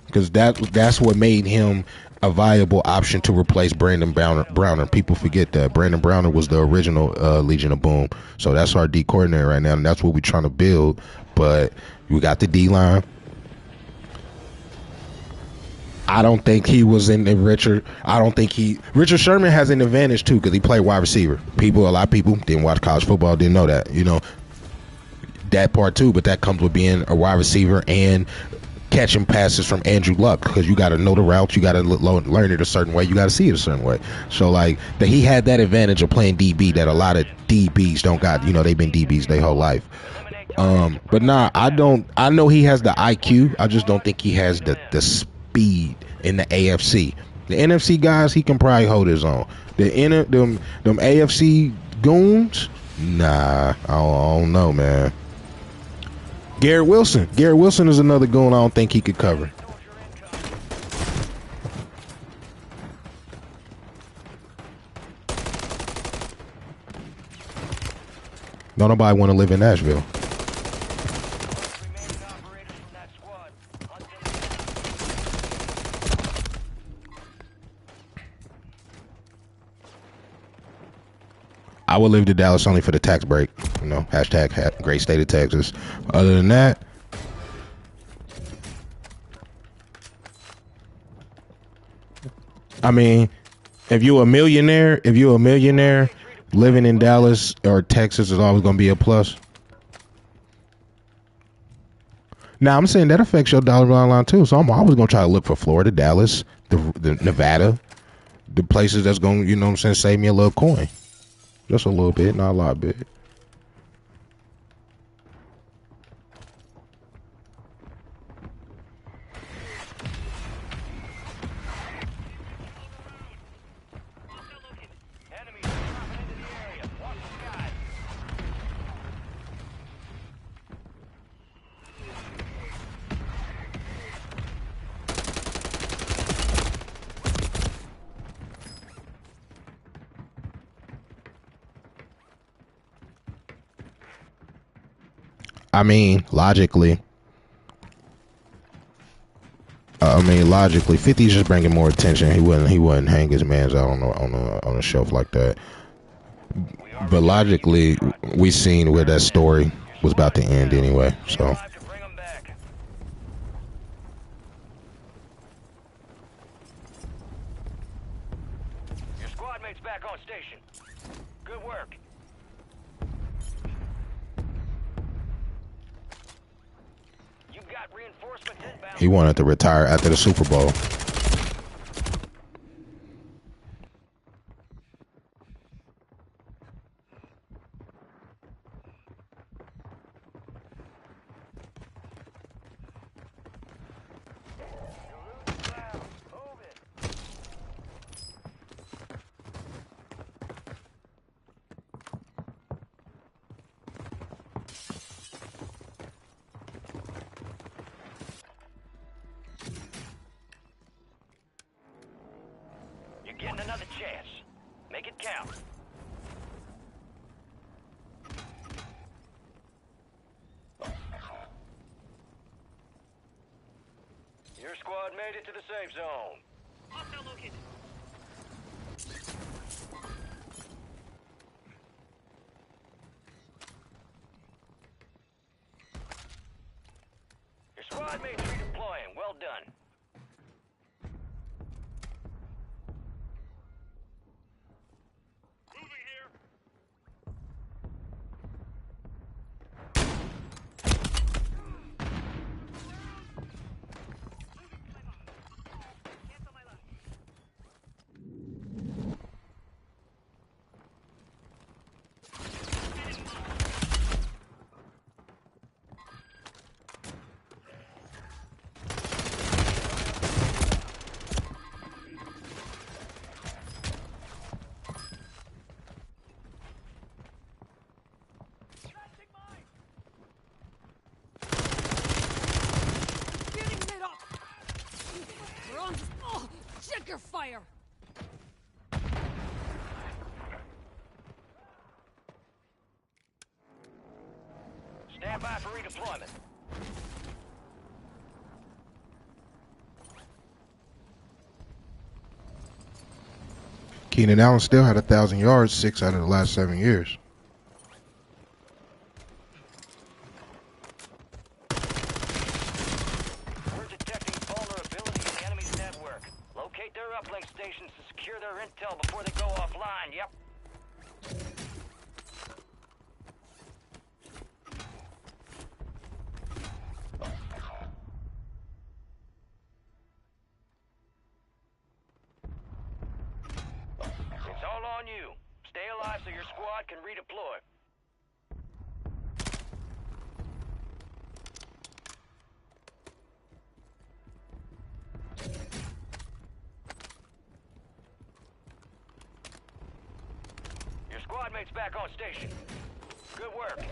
Because that's what made him a viable option to replace Brandon Browner. People forget that Brandon Browner was the original Legion of Boom. So that's our D coordinator right now, and that's what we're trying to build. But we got the D line. I don't think he was in the Richard Sherman has an advantage too because he played wide receiver. A lot of people didn't watch college football, didn't know that, you know, that part too. But that comes with being a wide receiver and catching passes from Andrew Luck, because you got to know the routes, you got to learn it a certain way, you got to see it a certain way. So like that, he had that advantage of playing DB that a lot of DBs don't got. You know, they've been DBs their whole life. But nah, I know he has the IQ. I just don't think he has the speed in the AFC. The NFC guys, he can probably hold his own. Them AFC goons, nah, I don't know, man. Garrett Wilson is another goon I don't think he could cover. Don't nobody want to live in Nashville. I would live to Dallas only for the tax break. You know, hashtag great state of Texas. Other than that, I mean, if you're a millionaire, living in Dallas or Texas is always going to be a plus. Now, I'm saying that affects your dollar line too. So I'm always going to try to look for Florida, Dallas, the Nevada, the places that's going to, you know what I'm saying, save me a little coin. Just a little bit, not a lot bit. I mean, logically, 50's just bringing more attention. He wouldn't hang his mans out on a shelf like that. But logically, we seen where that story was about to end anyway. So. Your squad mate's back on station. Good work. He wanted to retire after the Super Bowl. Getting another chance. Make it count. Your squad made it to the safe zone. Hostile located. Your squad mates redeploying. Well done. fire! Stand by for redeployment. Keenan Allen still had 1,000 yards 6 out of the last 7 years. We're detecting vulnerability in the enemy's network. Locate their uplink stations to secure their intel before they go offline. Yep. It's all on you. Stay alive so your squad can redeploy. Your squad mate's back on station. Good work.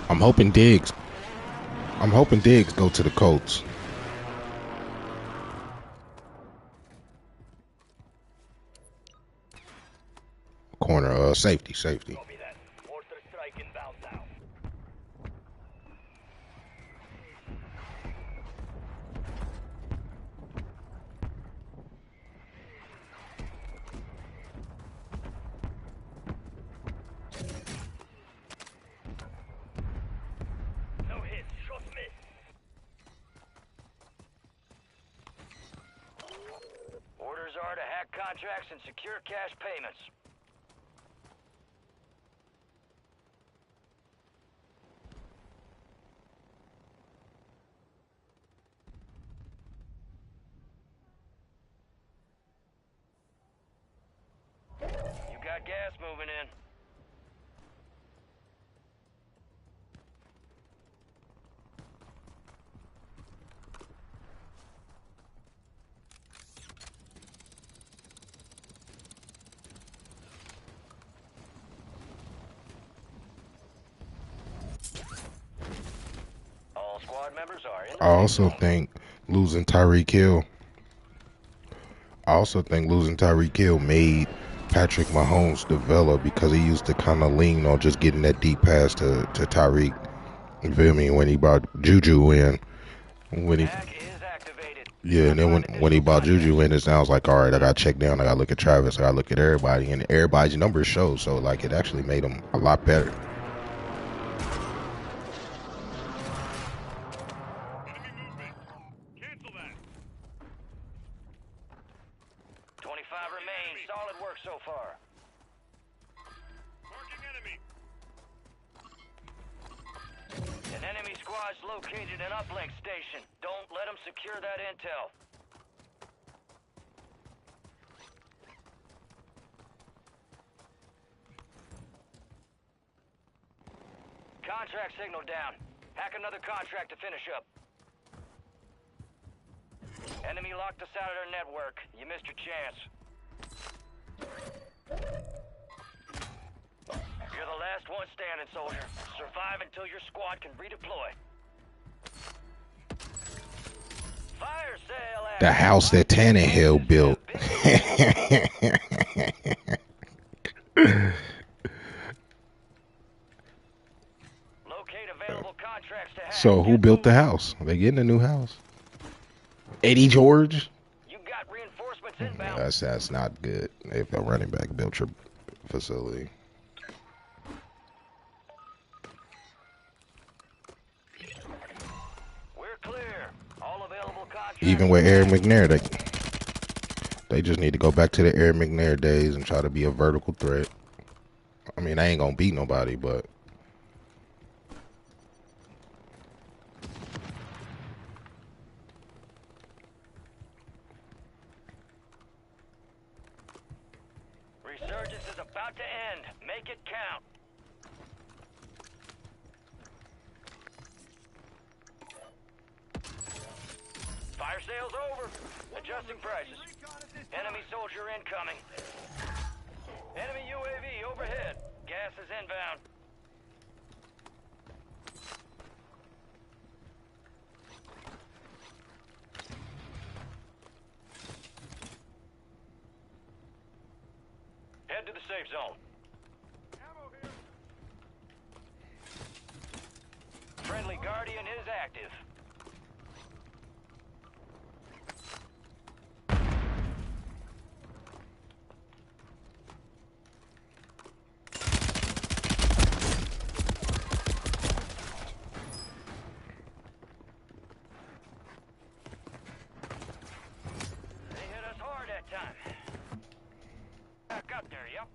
I'm hoping Diggs go to the Colts. Corner, safety. Copy that. Mortar strike inbound now. No hits. Shot miss. Orders are to hack contracts and secure cash payments. You got gas moving in. All squad members are in the I also safe zone. think losing Tyreek Hill made Patrick Mahomes develop, because he used to kind of lean on just getting that deep pass to Tyreek. You feel me? When he brought Juju in, Hack is activated. and then when he brought Juju in, it sounds like, all right, I got to check down. I got to look at Travis. I got to look at everybody, and everybody's numbers show. So like, it actually made him a lot better. Cancel that! 25 remain. Solid work so far. Marking enemy! An enemy squad's located an uplink station. Don't let them secure that intel. Contract signal down. Hack another contract to finish up. Enemy locked us out of their network. You missed your chance. You're the last one standing, soldier. Survive until your squad can redeploy. Fire sale The house that Tannehill built. Locate available contracts to hack. So who built the house? They getting a new house? Eddie George? You got reinforcements inbound. That's not good. If a running back built your facility. We're clear. All available contracts. Even with Eric McNair, they just need to go back to the Eric McNair days and try to be a vertical threat. I mean, I ain't gonna beat nobody, but Resurgence is about to end. Make it count. Fire sale's over. Adjusting prices. Enemy soldier incoming. Enemy UAV overhead. Gas is inbound. safe zone. Friendly Guardian is active. They hit us hard that time. Back up there, yep.